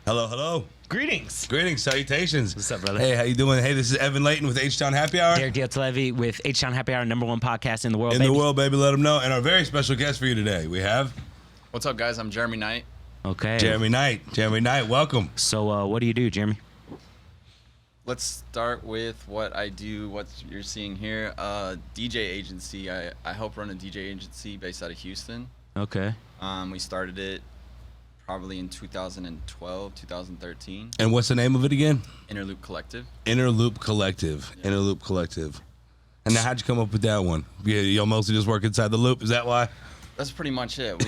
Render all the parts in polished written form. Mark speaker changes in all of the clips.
Speaker 1: Hello, hello.
Speaker 2: Greetings.
Speaker 1: Greetings, salutations.
Speaker 2: What's up, brother?
Speaker 1: Hey, how you doing? Hey, this is Evan Layton with HTown Happy Hour.
Speaker 2: Derek Diaz-Levy with HTown Happy Hour, #1 podcast in the world,
Speaker 1: In the world, baby, let them know. And our very special guest for you today, we have...
Speaker 3: What's up, guys? I'm Jeremy Nite.
Speaker 2: Okay.
Speaker 1: Jeremy Nite. Jeremy Nite, welcome.
Speaker 2: So what do you do, Jeremy?
Speaker 3: Let's start with what I do, what you're seeing here. DJ agency. I help run a DJ agency based out of Houston.
Speaker 2: Okay.
Speaker 3: We started it probably in 2012, 2013.
Speaker 1: And what's the name of it again?
Speaker 3: Innerloop Collective.
Speaker 1: Innerloop Collective.
Speaker 3: Yeah.
Speaker 1: Innerloop Collective. And now, how'd you come up with that one? You'll mostly just work inside the loop, is that why?
Speaker 3: That's pretty much it.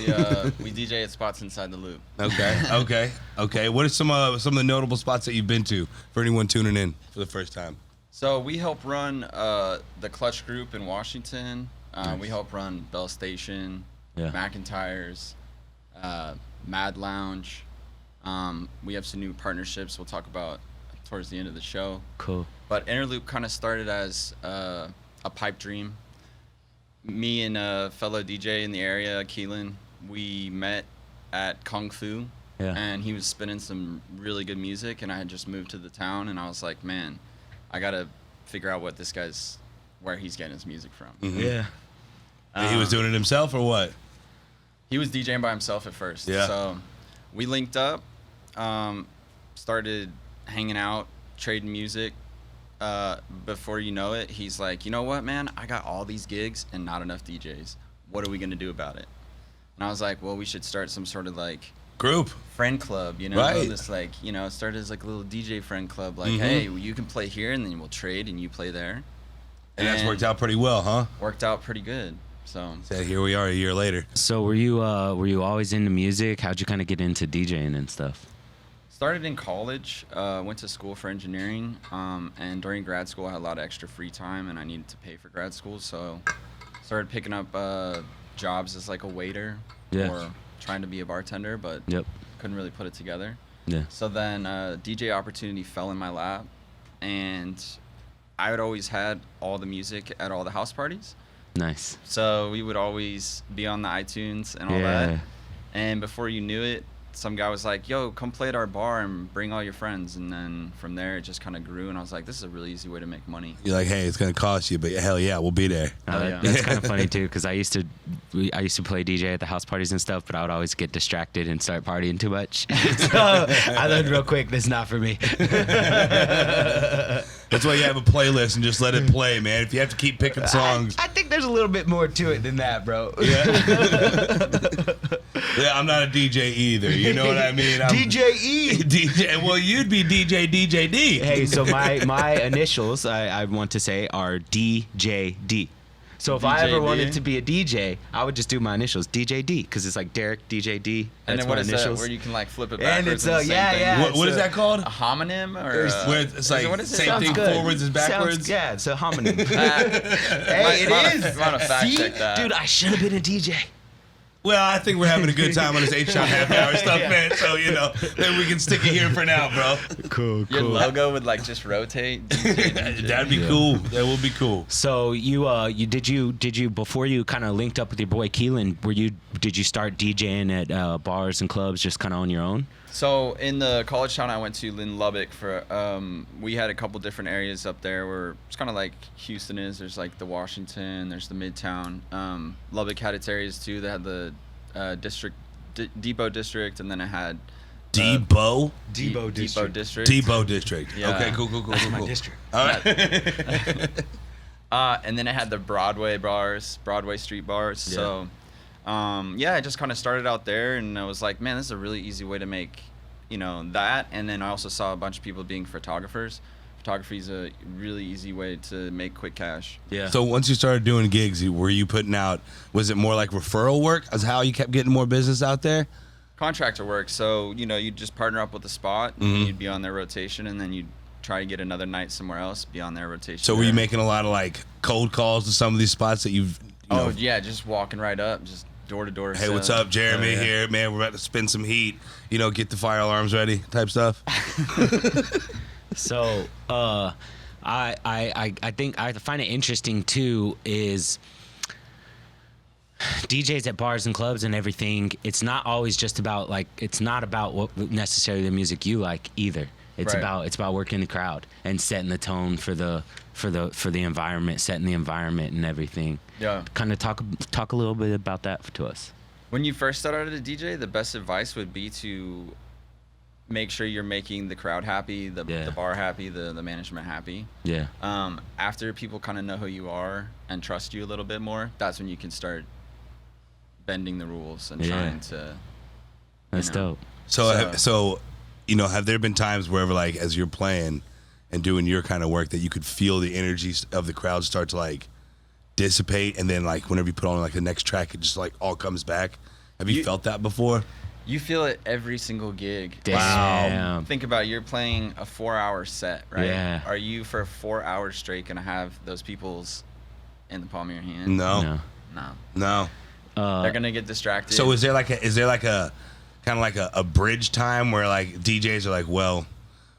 Speaker 3: We DJ at spots inside the loop.
Speaker 1: Okay. What are some of the notable spots that you've been to for anyone tuning in for the first time?
Speaker 3: So we help run the Clutch Group in Washington.
Speaker 1: Nice.
Speaker 3: We help run Bell Station,
Speaker 2: Yeah.
Speaker 3: McIntyre's, Mad Lounge. We have some new partnerships we'll talk about towards the end of the show.
Speaker 2: Cool.
Speaker 3: But Innerloop kind of started as a pipe dream. Me and a fellow DJ in the area, Keelan, we met at Kung Fu.
Speaker 2: Yeah.
Speaker 3: And he was spinning some really good music, and I had just moved to the town, and I was like, man, I got to figure out where he's getting his music from.
Speaker 1: Mm-hmm.
Speaker 2: Yeah.
Speaker 1: And he was doing it himself or what?
Speaker 3: He was DJing by himself at first.
Speaker 1: Yeah.
Speaker 3: So we linked up, started hanging out, trading music. Before you know it, he's like, you know what, man? I got all these gigs and not enough DJs. What are we going to do about it? And I was like, well, we should start some sort of like
Speaker 1: Group.
Speaker 3: friend club, you know?
Speaker 1: Right.
Speaker 3: This like, start as like a little DJ friend club. Like, hey, you can play here and then we'll trade and you play there.
Speaker 1: And that's worked out pretty well, huh?
Speaker 3: Worked out pretty good. So
Speaker 1: Here we are a year later.
Speaker 2: So were you always into music? How'd you kind of get into DJing and stuff?
Speaker 3: started in college, went to school for engineering, and during grad school I had a lot of extra free time and I needed to pay for grad school, so started picking up jobs as like a waiter or trying to be a bartender, but couldn't really put it together. So then DJ opportunity fell in my lap, and I had always had all the music at all the house parties.
Speaker 2: Nice.
Speaker 3: So we would always be on the iTunes and all that. And before you knew it, some guy was like, yo, come play at our bar and bring all your friends. And then from there, it just kind of grew. And I was like, this is a really easy way to make money.
Speaker 1: You're like, hey, it's going to cost you, but hell yeah, we'll be there.
Speaker 2: That's kind of funny, too, because I used to play DJ at the house parties and stuff, but I would always get distracted and start partying too much. So I learned real quick, this is not for me.
Speaker 1: That's why you have a playlist and just let it play, man. If you have to keep picking songs.
Speaker 2: I think there's a little bit more to it than that, bro.
Speaker 1: Yeah, I'm not a DJ either. You know what I mean? I'm
Speaker 2: DJ-E.
Speaker 1: DJ. Well, you'd be DJ D.
Speaker 2: Hey, so my initials, I want to say, are DJD. So if I ever wanted to be a DJ, I would just do my initials, DJD, because it's like Derek, DJD.
Speaker 3: And then what is that, where you can like flip it backwards? And it's
Speaker 1: What is that called?
Speaker 3: A homonym? Or
Speaker 1: where it's like same thing forwards as backwards?
Speaker 2: It's a homonym.
Speaker 3: Hey, it is. Want to fact check that.
Speaker 2: Dude, I should have been a DJ.
Speaker 1: Well, I think we're having a good time on this HTown Happy Hour stuff, man. So, then we can stick it here for now, bro.
Speaker 2: Cool.
Speaker 3: Your logo would like just rotate.
Speaker 1: That'd be cool. That would be cool.
Speaker 2: So you did you before you kind of linked up with your boy Keelan, did you start DJing at bars and clubs just kind of on your own?
Speaker 3: So in the college town I went to in Lubbock we had a couple different areas up there where it's kind of like Houston is. There's like the Washington, there's the Midtown. Lubbock had its areas too. They had the Depot District, and then it had
Speaker 1: Depot
Speaker 3: District.
Speaker 1: Depot District. Yeah. Okay, cool.
Speaker 2: That's my district.
Speaker 1: All right.
Speaker 3: And then it had the Broadway street bars.
Speaker 2: Yeah.
Speaker 3: So I just kind of started out there, and I was like, man, this is a really easy way to make, that. And then I also saw a bunch of people being photographers. Photography is a really easy way to make quick cash.
Speaker 1: Yeah. So once you started doing gigs, were you putting out, was it more like referral work as how you kept getting more business out there?
Speaker 3: Contractor work. So, you'd just partner up with a spot, and you'd be on their rotation, and then you'd try to get another night somewhere else, be on their rotation.
Speaker 1: So were you making a lot of like cold calls to some of these spots that you've,
Speaker 3: just walking right up, just door to door.
Speaker 1: Hey, what's up, Jeremy here, man? We're about to spin some heat. Get the fire alarms ready, type stuff.
Speaker 2: So, I think I find it interesting too is DJs at bars and clubs and everything, it's not always just about like, it's not about what necessarily the music you like either. It's
Speaker 3: Right.
Speaker 2: about working the crowd and setting the tone for the environment, setting the environment and everything.
Speaker 3: Yeah.
Speaker 2: Kind of talk a little bit about that to us.
Speaker 3: When you first start out as a DJ, the best advice would be to make sure you're making the crowd happy, the bar happy, the management happy.
Speaker 2: Yeah.
Speaker 3: After people kind of know who you are and trust you a little bit more, that's when you can start bending the rules and trying to.
Speaker 2: That's dope.
Speaker 1: So, you know, have there been times wherever, like, as you're playing and doing your kind of work, that you could feel the energy of the crowd start to like dissipate, and then like whenever you put on like the next track, it just like all comes back? Have you felt that before?
Speaker 3: You feel it every single gig.
Speaker 2: Wow.
Speaker 3: Think about it, you're playing a 4-hour set, right?
Speaker 2: Yeah.
Speaker 3: Are you for 4 hours straight gonna have those people's in the palm of your hand?
Speaker 1: No.
Speaker 3: No. They're gonna get distracted.
Speaker 1: So is there like a kind of like a bridge time where like DJs are like, well,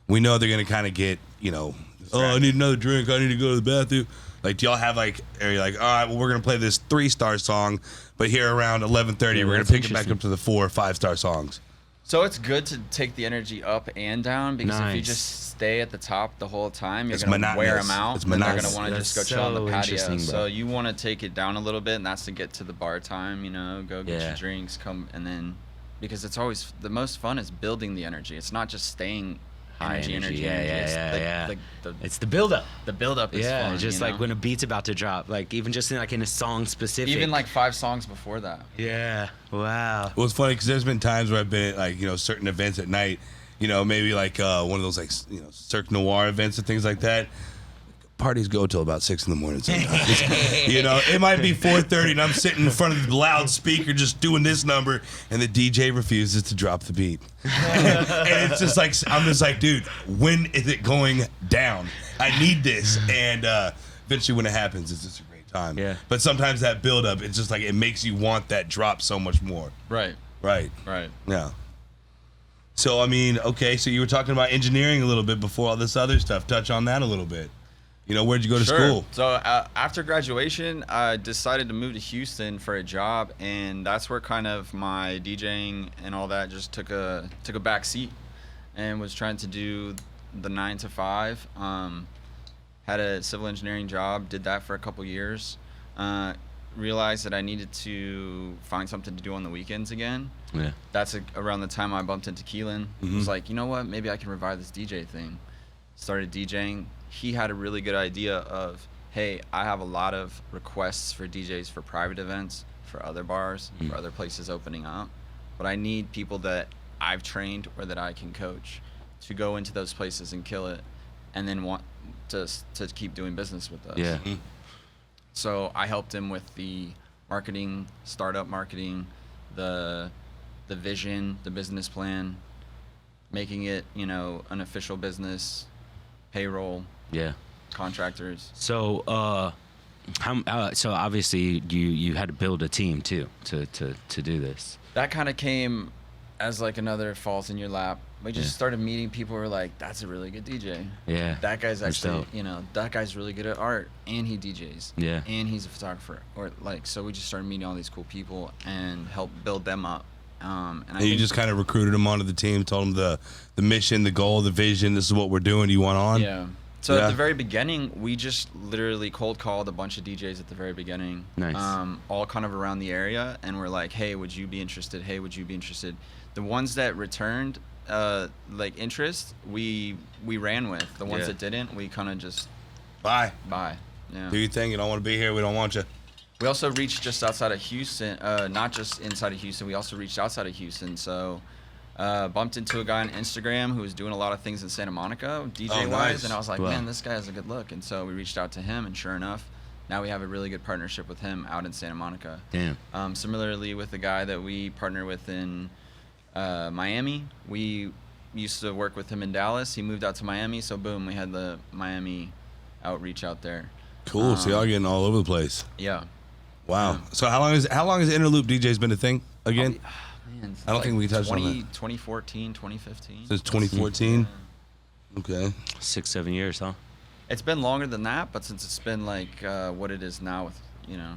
Speaker 1: we know they're gonna kind of get, you know, oh, I need another drink, I need to go to the bathroom. Like, do y'all have like, are you like, all right, well, we're gonna play this 3-star song, but here around 11:30, we're gonna pick it back up to the 4 or 5-star songs?
Speaker 3: So it's good to take the energy up and down, because if you
Speaker 2: Nice.
Speaker 3: just stay at the top the whole time, you're
Speaker 1: It's
Speaker 3: going to wear
Speaker 1: monotonous.
Speaker 3: them out.
Speaker 1: It's
Speaker 3: And they're
Speaker 1: monotonous.
Speaker 3: going to want to just go
Speaker 2: That's
Speaker 3: chill on
Speaker 2: so
Speaker 3: the patio.
Speaker 2: interesting, bro.
Speaker 3: So you want to take it down a little bit, and that's to get to the bar time, you know, go get
Speaker 2: Yeah.
Speaker 3: your drinks, come, and then, because it's always, the most fun is building the energy. It's not just staying
Speaker 2: High energy. Yeah. It's the build up.
Speaker 3: The build-up is
Speaker 2: Yeah,
Speaker 3: fun,
Speaker 2: just
Speaker 3: you
Speaker 2: like
Speaker 3: know?
Speaker 2: when a beat's about to drop, like even just in, like in a song specific.
Speaker 3: Even like 5 songs before that.
Speaker 2: Yeah. Wow.
Speaker 1: Well, it's funny because there's been times where I've been at like, you know, certain events at night, you know, maybe like one of those like, you know, Cirque Noir events and things like that. Parties go till about 6 a.m. sometimes. You know, it might be 4:30 and I'm sitting in front of the loudspeaker just doing this number, and the DJ refuses to drop the beat. And it's just like, I'm just like, dude, when is it going down? I need this. And eventually when it happens, it's just a great time.
Speaker 2: Yeah.
Speaker 1: But sometimes that build up, it's just like, it makes you want that drop so much more.
Speaker 3: Right.
Speaker 1: Right.
Speaker 3: Right.
Speaker 1: Yeah. So, I mean, okay, so you were talking about engineering a little bit before all this other stuff. Touch on that a little bit. You know, where'd you go to school?
Speaker 3: So after graduation, I decided to move to Houston for a job, and that's where kind of my DJing and all that just took a back seat, and was trying to do the 9 to 5. Had a civil engineering job, did that for a couple years. Realized that I needed to find something to do on the weekends again.
Speaker 2: Yeah.
Speaker 3: That's around the time I bumped into Keelan.
Speaker 1: Mm-hmm.
Speaker 3: Was like, you know what? Maybe I can revive this DJ thing. Started DJing. He had a really good idea of, hey, I have a lot of requests for DJs for private events, for other bars, for other places opening up, but I need people that I've trained or that I can coach to go into those places and kill it, and then want to keep doing business with us.
Speaker 2: Yeah.
Speaker 3: So I helped him with the marketing, startup marketing, the vision, the business plan, making it, you know, an official business, payroll,
Speaker 2: Yeah.
Speaker 3: contractors.
Speaker 2: So, so obviously you had to build a team too to do this.
Speaker 3: That kind of came as like another falls in your lap. We just
Speaker 2: Yeah.
Speaker 3: started meeting people who were like, that's a really good DJ.
Speaker 2: Yeah.
Speaker 3: That guy's
Speaker 2: That's
Speaker 3: actually,
Speaker 2: dope.
Speaker 3: you know, that guy's really good at art, and he DJs.
Speaker 2: Yeah.
Speaker 3: And he's a photographer. Or like, so we just started meeting all these cool people and help build them up. And I
Speaker 1: You
Speaker 3: think,
Speaker 1: just kind of recruited them onto the team, told them the mission, the goal, the vision, this is what we're doing, do you want on?
Speaker 3: yeah. So
Speaker 1: Yeah.
Speaker 3: at the very beginning, we just literally cold called a bunch of DJs at the very beginning.
Speaker 2: Nice.
Speaker 3: All kind of around the area, and we're like, hey, would you be interested? Hey, would you be interested? The ones that returned like interest, we ran with. The ones
Speaker 2: Yeah.
Speaker 3: that didn't, we kind of just
Speaker 1: Bye.
Speaker 3: bye. Yeah.
Speaker 1: Do your thing. You don't want to be here. We don't want you.
Speaker 3: We also reached just outside of Houston, not just inside of Houston. We also reached outside of Houston. So bumped into a guy on Instagram who was doing a lot of things in Santa Monica, DJ-wise,
Speaker 1: nice.
Speaker 3: and I was like,
Speaker 2: Wow.
Speaker 3: man, this guy has a good look. And so we reached out to him, and sure enough, now we have a really good partnership with him out in Santa Monica.
Speaker 2: Damn.
Speaker 3: Similarly with the guy that we partner with in Miami, we used to work with him in Dallas. He moved out to Miami, so boom, we had the Miami outreach out there.
Speaker 1: Cool. So y'all getting all over the place.
Speaker 3: Yeah.
Speaker 1: Wow.
Speaker 3: Yeah.
Speaker 1: So how long has Innerloop DJs been a thing again?
Speaker 3: Man,
Speaker 1: I don't think we touched on that.
Speaker 3: 2014, 2015.
Speaker 1: Since 2014. Okay.
Speaker 2: 6-7 years, huh?
Speaker 3: It's been longer than that, but since it's been like what it is now with, you know.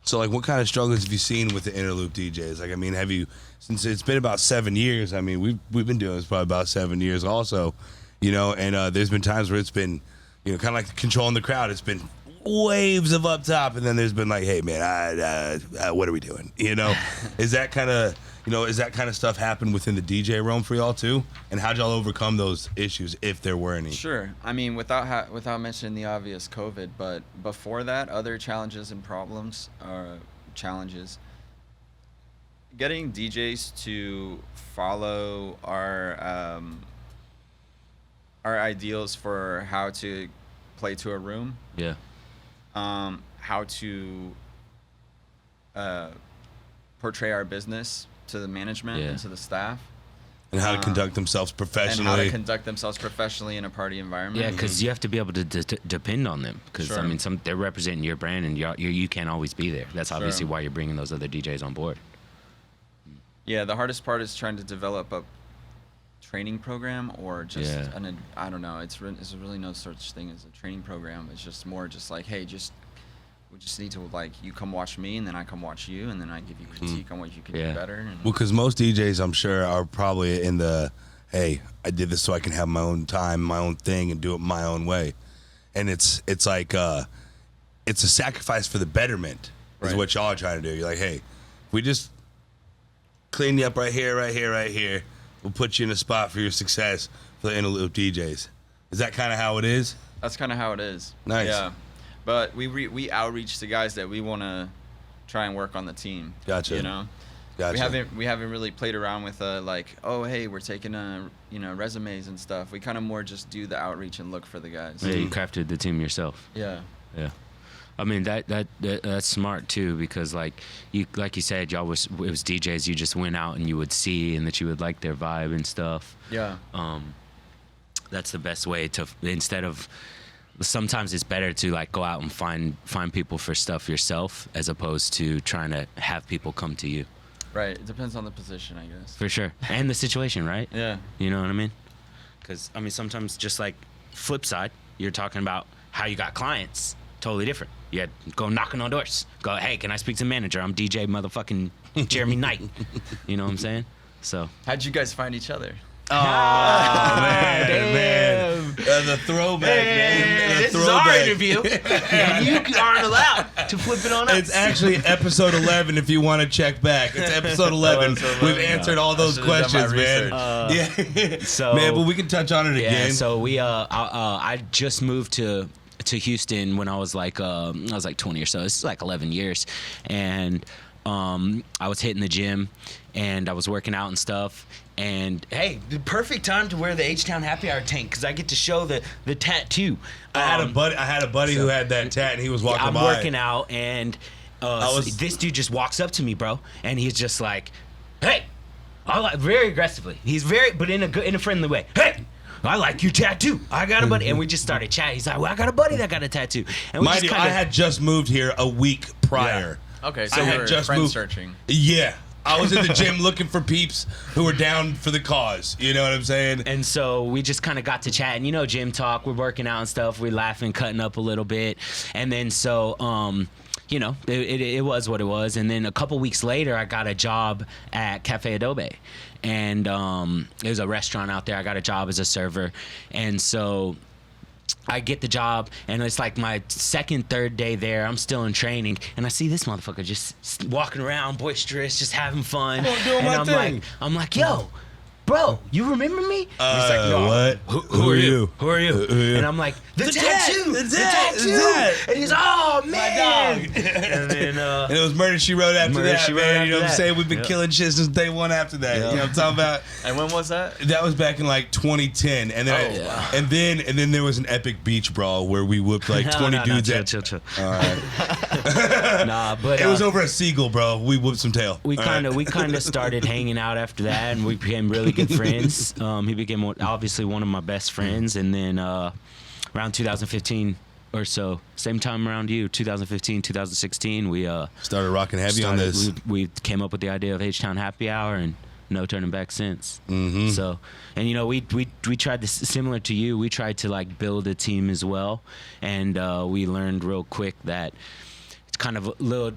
Speaker 1: So, like, what kind of struggles have you seen with the Innerloop DJs? Like, I mean, have you, since it's been about 7 years, I mean, we've been doing this probably about 7 years also, you know, and there's been times where it's been, you know, kind of like controlling the crowd. It's been waves of up top, and then there's been like, hey, man, what are we doing? You know, is that kind of stuff happen within the DJ realm for y'all too? And how'd y'all overcome those issues if there were any?
Speaker 3: Sure. I mean, without mentioning the obvious COVID, but before that, other challenges and problems are challenges. Getting DJs to follow our ideals for how to play to a room.
Speaker 2: Yeah.
Speaker 3: How to portray our business to the management and to the staff.
Speaker 1: And how to conduct themselves professionally.
Speaker 3: In a party environment.
Speaker 2: Yeah, because you have to be able to depend on them. Because,
Speaker 3: Sure.
Speaker 2: I mean, they're representing your brand, and you can't always be there. That's obviously why you're bringing those other DJs on board.
Speaker 3: Yeah, the hardest part is trying to develop a training program or just I don't know. It's really no such thing as a training program. It's just more just like, hey, we just need to, like, you come watch me, and then I come watch you, and then I give you critique on what you can do better. And
Speaker 1: well, because most DJs, I'm sure, are probably in the, hey, I did this so I can have my own time, my own thing, and do it my own way. And it's like, it's a sacrifice for the betterment is
Speaker 3: Right.
Speaker 1: what y'all are trying to do. You're like, hey, we just clean you up right here, right here, right here. We'll put you in a spot for your success for the Innerloop DJs. Is that kind of how it is?
Speaker 3: that's kind of how it is.
Speaker 1: Nice.
Speaker 3: Yeah. But we outreach to guys that we want to try and work on the team.
Speaker 1: Gotcha.
Speaker 3: You know?
Speaker 1: Gotcha.
Speaker 3: We haven't really played around with like, oh, hey, we're taking resumes and stuff. We kind of more just do the outreach and look for the guys.
Speaker 2: Yeah, you crafted the team yourself.
Speaker 3: Yeah.
Speaker 2: Yeah. I mean that's smart too, because like you said, it was DJs you just went out and you would see and that you would like their vibe and stuff.
Speaker 3: Yeah.
Speaker 2: That's the best way to, instead of, sometimes it's better to like go out and find people for stuff yourself as opposed to trying to have people come to you.
Speaker 3: Right. It depends on the position, I guess.
Speaker 2: For sure. And the situation, right?
Speaker 3: Yeah.
Speaker 2: You know what I mean? Because, I mean, sometimes just like flip side, you're talking about how you got clients. Totally different. You had go knocking on doors. Go, hey, can I speak to the manager? I'm DJ motherfucking Jeremy Nite. You know what I'm saying? So.
Speaker 3: How'd you guys find each other?
Speaker 1: Oh, man. The throwback, man.
Speaker 2: This is our interview, and you aren't allowed to flip it on us.
Speaker 1: It's actually episode 11 if you want to check back. It's episode 11. We've answered all those questions, man. Yeah.
Speaker 2: So,
Speaker 1: man, but we can touch on it again.
Speaker 2: So I just moved to Houston when I was like 20 or so. This is like 11 years, and I was hitting the gym and I was working out and stuff. And hey, the perfect time to wear the HTown Happy Hour tank because I get to show the tattoo.
Speaker 1: I had a buddy who had that tat, and he was walking by.
Speaker 2: I'm working out, and this dude just walks up to me, bro, and he's just like, "Hey," very aggressively. He's but in a friendly way. "Hey, I like your tattoo. I got a buddy," and we just started chatting. He's like, "Well, I got a buddy that got a tattoo." And we just
Speaker 1: I had just moved here a week prior.
Speaker 3: Yeah. Okay, so
Speaker 1: I
Speaker 3: we
Speaker 1: had
Speaker 3: were
Speaker 1: just
Speaker 3: friend
Speaker 1: moved.
Speaker 3: searching.
Speaker 1: Yeah. I was in the gym looking for peeps who were down for the cause. You know what I'm saying?
Speaker 2: And so we just kind of got to chatting, gym talk. We're working out and stuff. We're laughing, cutting up a little bit. And then so, it was what it was. And then a couple weeks later, I got a job at Cafe Adobe. And there's a restaurant out there. I got a job as a server. And so I get the job, and it's like my third day there. I'm still in training, and I see this motherfucker just walking around, boisterous, just having fun.
Speaker 1: Doing
Speaker 2: I'm like, yo, bro, you remember me? He's like, no.
Speaker 1: What?
Speaker 2: Who are you? Who are you?
Speaker 1: Who are you?
Speaker 2: And I'm like, the tattoo.
Speaker 1: The tattoo.
Speaker 2: And he's, oh man.
Speaker 1: My dog.
Speaker 2: And then
Speaker 1: and it was Murder, She Wrote after that, man. You know what I'm saying? We've been
Speaker 2: Yep.
Speaker 1: killing shit since day one after that.
Speaker 2: Yep.
Speaker 1: You know what I'm talking about?
Speaker 3: And when was that?
Speaker 1: That was back in like 2010, and then and then there was an epic beach brawl where we whooped like 20 dudes.
Speaker 2: Chill.
Speaker 1: All right.
Speaker 2: Nah, but
Speaker 1: It was over a seagull, bro. We whooped some tail.
Speaker 2: We kind of started hanging out after that, and we became really good friends. He became obviously one of my best friends, and then around 2015 or so, same time around you, 2015, 2016, we
Speaker 1: started rocking heavy on this.
Speaker 2: We came up with the idea of HTown Happy Hour, and no turning back since.
Speaker 1: Mm-hmm.
Speaker 2: So, and we tried this similar to you. We tried to like build a team as well, and we learned real quick that kind of a little,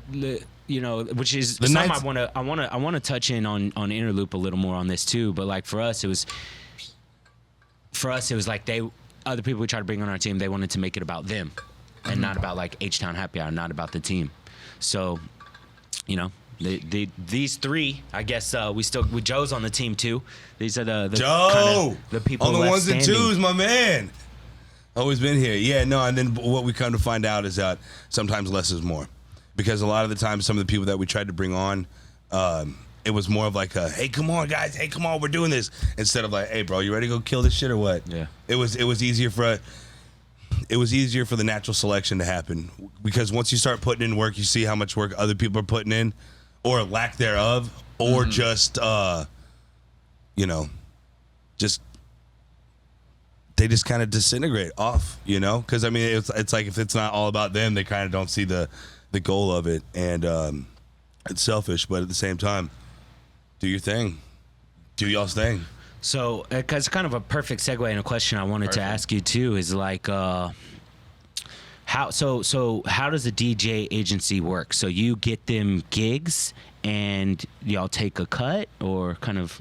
Speaker 2: you know, which is
Speaker 1: The
Speaker 2: something
Speaker 1: Nights-
Speaker 2: I want to touch in on Innerloop a little more on this too. But like for us, it was like other people we tried to bring on our team, they wanted to make it about them and not about like HTown Happy Hour, not about the team. So, you know, these three, I guess with Joe's on the team too. These are the
Speaker 1: Joe,
Speaker 2: kinda the people
Speaker 1: on the
Speaker 2: left
Speaker 1: ones and
Speaker 2: standing.
Speaker 1: twos, my man. Always been here. Yeah, no, and then what we come to find out is that sometimes less is more. Because a lot of the time, some of the people that we tried to bring on, it was more of like a, hey, come on, guys. Hey, come on, we're doing this. Instead of like, hey, bro, you ready to go kill this shit or what?
Speaker 2: Yeah.
Speaker 1: It was easier for the natural selection to happen. Because once you start putting in work, you see how much work other people are putting in, or lack thereof, or just, you know, they just kind of disintegrate off, you know? Because, I mean, it's like if it's not all about them, they kind of don't see the goal of it. And it's selfish, but at the same time, do your thing. Do y'all's thing.
Speaker 2: So, because kind of a perfect segue and a question I wanted to ask you too is like, how does a DJ agency work? So you get them gigs and y'all take a cut, or kind of?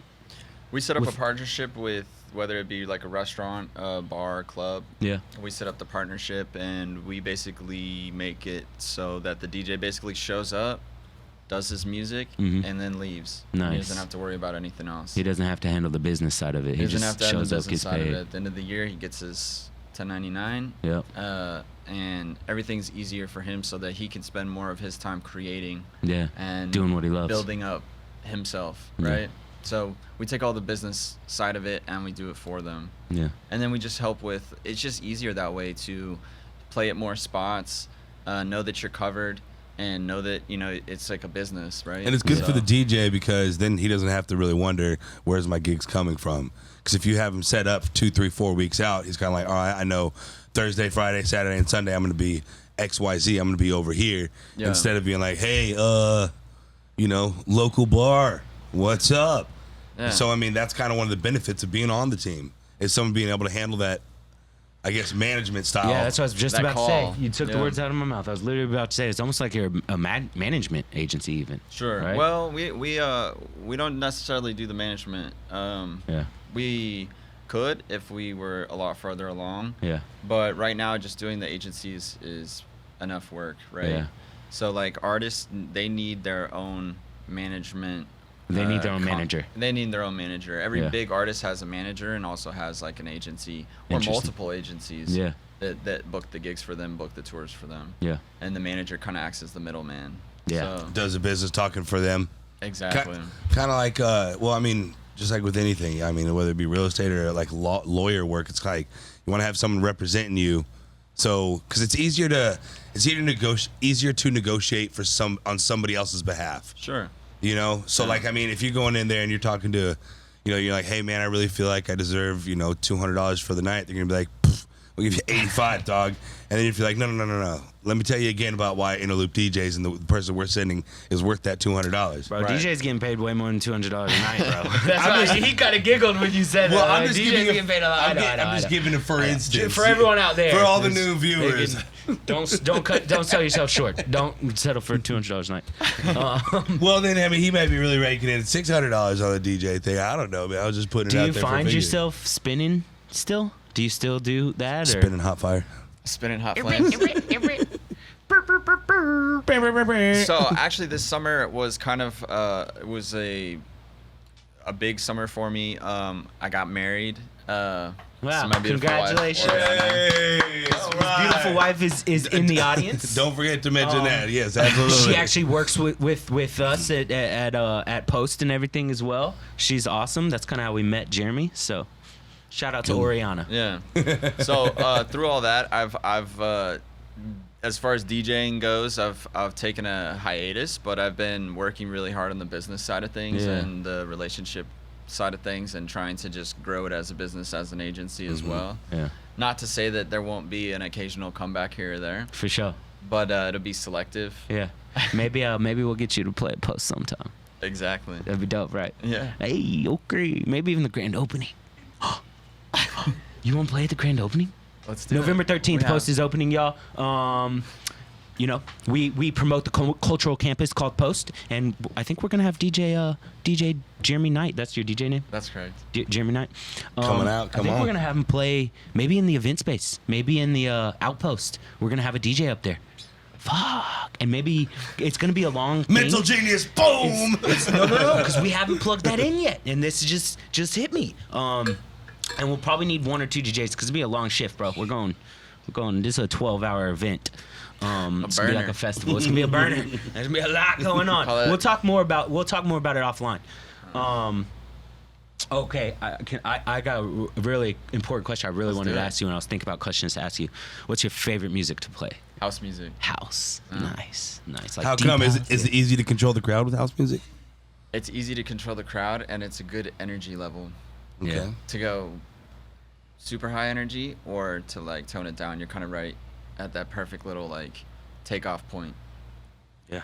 Speaker 3: We set up a partnership with, whether it be like a restaurant, a bar, club.
Speaker 2: Yeah.
Speaker 3: We set up the partnership, and we basically make it so that the DJ basically shows up, does his music, and then leaves.
Speaker 2: Nice.
Speaker 3: He doesn't have to worry about anything else.
Speaker 2: He doesn't have to handle the business side of it.
Speaker 3: He doesn't
Speaker 2: just
Speaker 3: have to handle
Speaker 2: shows
Speaker 3: the
Speaker 2: up,
Speaker 3: business
Speaker 2: gets
Speaker 3: side of
Speaker 2: paid.
Speaker 3: it. At the end of the year, he gets his 1099.
Speaker 2: Yep.
Speaker 3: And everything's easier for him so that he can spend more of his time creating.
Speaker 2: Yeah.
Speaker 3: And
Speaker 2: doing what he loves.
Speaker 3: building up himself,
Speaker 2: Yeah.
Speaker 3: right? So we take all the business side of it and we do it for them.
Speaker 2: Yeah.
Speaker 3: And then we just help with, it's just easier that way to play at more spots, know that you're covered, and know that, you know, it's like a business, right?
Speaker 1: And it's good for the DJ because then he doesn't have to really wonder, where's my gigs coming from? Because if you have him set up 2, 3, 4 weeks out, he's kind of like, all right, I know Thursday, Friday, Saturday, and Sunday I'm going to be XYZ. I'm going to be over here.
Speaker 3: Yeah.
Speaker 1: Instead of being like, hey, you know, local bar, what's up?
Speaker 3: Yeah.
Speaker 1: So, I mean, that's kind of one of the benefits of being on the team, is someone being able to handle that, I guess, management style.
Speaker 2: Yeah, that's what I was just
Speaker 3: That
Speaker 2: about
Speaker 3: call.
Speaker 2: to say. You took the
Speaker 3: Yeah.
Speaker 2: words out of my mouth. I was literally about to say it's almost like you're a management agency, even.
Speaker 3: Sure.
Speaker 2: Right?
Speaker 3: Well, we don't necessarily do the management.
Speaker 2: Yeah.
Speaker 3: We could if we were a lot further along.
Speaker 2: Yeah.
Speaker 3: But right now, just doing the agencies is enough work, right?
Speaker 2: Yeah.
Speaker 3: So like artists, they need their own management.
Speaker 2: They need their own manager.
Speaker 3: They need their own manager. Every
Speaker 2: Yeah.
Speaker 3: big artist has a manager and also has like an agency or
Speaker 2: Interesting.
Speaker 3: multiple agencies.
Speaker 2: Yeah.
Speaker 3: That book the gigs for them, book the tours for them.
Speaker 2: Yeah.
Speaker 3: And the manager kind of acts as the middleman.
Speaker 2: Yeah.
Speaker 3: So,
Speaker 1: Does the business talking for them.
Speaker 3: exactly.
Speaker 1: Kind of like, well, I mean, just like with anything, I mean, whether it be real estate or like lawyer work, it's like you want to have someone representing you. So, because it's easier to negotiate for on somebody else's behalf.
Speaker 3: Sure.
Speaker 1: You know, so
Speaker 3: Yeah.
Speaker 1: like, I mean, if you're going in there and you're talking to, you know, you're like, hey man, I really feel like I deserve, you know, $200 for the night. They're gonna be like, we'll give you 85, dog. And then if you're like, no, let me tell you again about why Innerloop DJs and the person we're sending is worth that $200.
Speaker 2: Bro,
Speaker 3: Right.
Speaker 2: DJ's getting paid way more than $200 a night, bro. That's why he kind of giggled when you said
Speaker 1: Well,
Speaker 2: that.
Speaker 1: I'm
Speaker 2: Like,
Speaker 1: just
Speaker 2: DJ's
Speaker 1: giving
Speaker 2: getting paid a lot.
Speaker 1: I'm just giving it for instance.
Speaker 2: For everyone out there,
Speaker 1: For all the
Speaker 2: just-
Speaker 1: new viewers.
Speaker 2: don't sell yourself short. Don't settle for $200 a night.
Speaker 1: Well, then, I mean, he might be really raking in $600 on the DJ thing. I don't know, man. I was just putting it
Speaker 2: Do
Speaker 1: out
Speaker 2: you
Speaker 1: there for a
Speaker 2: find
Speaker 1: figure.
Speaker 2: yourself spinning still? Do you still do that? Or?
Speaker 1: Spinning hot fire?
Speaker 3: Spinning hot flames. So actually, this summer was kind of it was a big summer for me. I got married.
Speaker 2: Wow!
Speaker 3: to my beautiful wife,
Speaker 2: Congratulations!
Speaker 3: Oriana.
Speaker 1: Hey,
Speaker 2: His beautiful wife is in the audience.
Speaker 1: Don't forget to mention that. Yes, absolutely.
Speaker 2: She actually works with us at Post and everything as well. She's awesome. That's kind of how we met Jeremy. So, shout out to Oriana.
Speaker 3: Yeah. So through all that, I've as far as DJing goes, I've taken a hiatus, but I've been working really hard on the business side of things
Speaker 2: Yeah.
Speaker 3: and the relationship side of things, and trying to just grow it as a business, as an agency as well.
Speaker 2: Yeah,
Speaker 3: Not to say that there won't be an occasional comeback here or there,
Speaker 2: for sure.
Speaker 3: but it'll be selective.
Speaker 2: Yeah, maybe we'll get you to play at Post sometime.
Speaker 3: Exactly.
Speaker 2: That'd be dope, right?
Speaker 3: Yeah.
Speaker 2: Hey, okay. Maybe even the grand opening. You want to play at the grand opening?
Speaker 3: Let's do
Speaker 2: November
Speaker 3: it.
Speaker 2: 13th,
Speaker 3: We have-
Speaker 2: Post is opening, y'all. we promote the cultural campus called Post, and I think we're gonna have DJ Jeremy Nite. That's your DJ name?
Speaker 3: That's correct.
Speaker 2: Jeremy Nite.
Speaker 1: Coming out,
Speaker 2: I think
Speaker 1: on.
Speaker 2: we're gonna have him play maybe in the event space, maybe in the Outpost. We're gonna have a DJ up there. Fuck, and maybe it's gonna be a long
Speaker 1: Mental
Speaker 2: thing.
Speaker 1: genius, boom.
Speaker 2: No, because we haven't plugged that in yet, and this just hit me. And we'll probably need 1 or 2 DJs because it'll be a long shift, bro. We're going. This is a 12-hour event. It's gonna be like a festival. It's gonna be a burner. There's gonna be a lot going on. We'll talk more about it offline. Okay, I got a really important question I really wanted to ask you, and I was thinking about questions to ask you. What's your favorite music to play?
Speaker 3: House music.
Speaker 2: House. Nice. Like
Speaker 1: How come? Is it easy to control the crowd with house music?
Speaker 3: It's easy to control the crowd, and it's a good energy level.
Speaker 1: Okay.
Speaker 2: Yeah.
Speaker 3: To go super high energy or to like tone it down, you're kind of right at that perfect little like takeoff point.
Speaker 2: Yeah.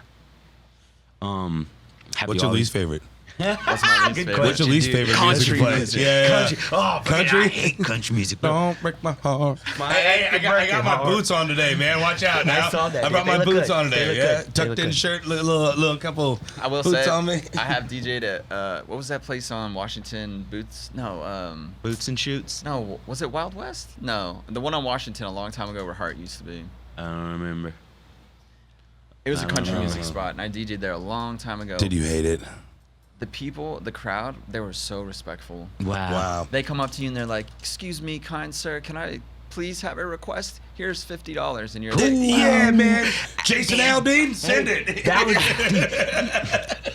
Speaker 1: What's your least favorite?
Speaker 3: That's my least favorite.
Speaker 1: What's your least favorite
Speaker 2: Country
Speaker 1: music to play?
Speaker 2: music.
Speaker 1: Yeah.
Speaker 2: Country. Oh,
Speaker 1: Country?
Speaker 2: I hate country music, bro.
Speaker 1: Don't break my heart. Hey, I got my boots on today, man. Watch out now.
Speaker 2: I saw that.
Speaker 1: I brought
Speaker 2: They
Speaker 1: my
Speaker 2: look
Speaker 1: boots
Speaker 2: good.
Speaker 1: on
Speaker 2: They
Speaker 1: today.
Speaker 2: look
Speaker 1: Yeah,
Speaker 2: good. They
Speaker 1: tucked
Speaker 2: look
Speaker 1: in
Speaker 2: good.
Speaker 1: shirt, little couple
Speaker 3: I will
Speaker 1: boots
Speaker 3: say,
Speaker 1: on me.
Speaker 3: I have DJ'd at what was that place on Washington? Boots? No,
Speaker 2: Boots and Shoots?
Speaker 3: no. Was it Wild West? No, the one on Washington a long time ago where Hart used to be.
Speaker 2: I don't remember.
Speaker 3: It was a
Speaker 2: I don't
Speaker 3: country
Speaker 2: know.
Speaker 3: music spot, and I DJ'd there a long time ago.
Speaker 1: Did you hate it?
Speaker 3: The people, the crowd, they were so respectful.
Speaker 1: Wow.
Speaker 3: They come up to you and they're like, "Excuse me, kind sir, can I please have a request? Here's $50." And you're like,
Speaker 1: Yeah, man. Jason Aldean, send it.
Speaker 2: That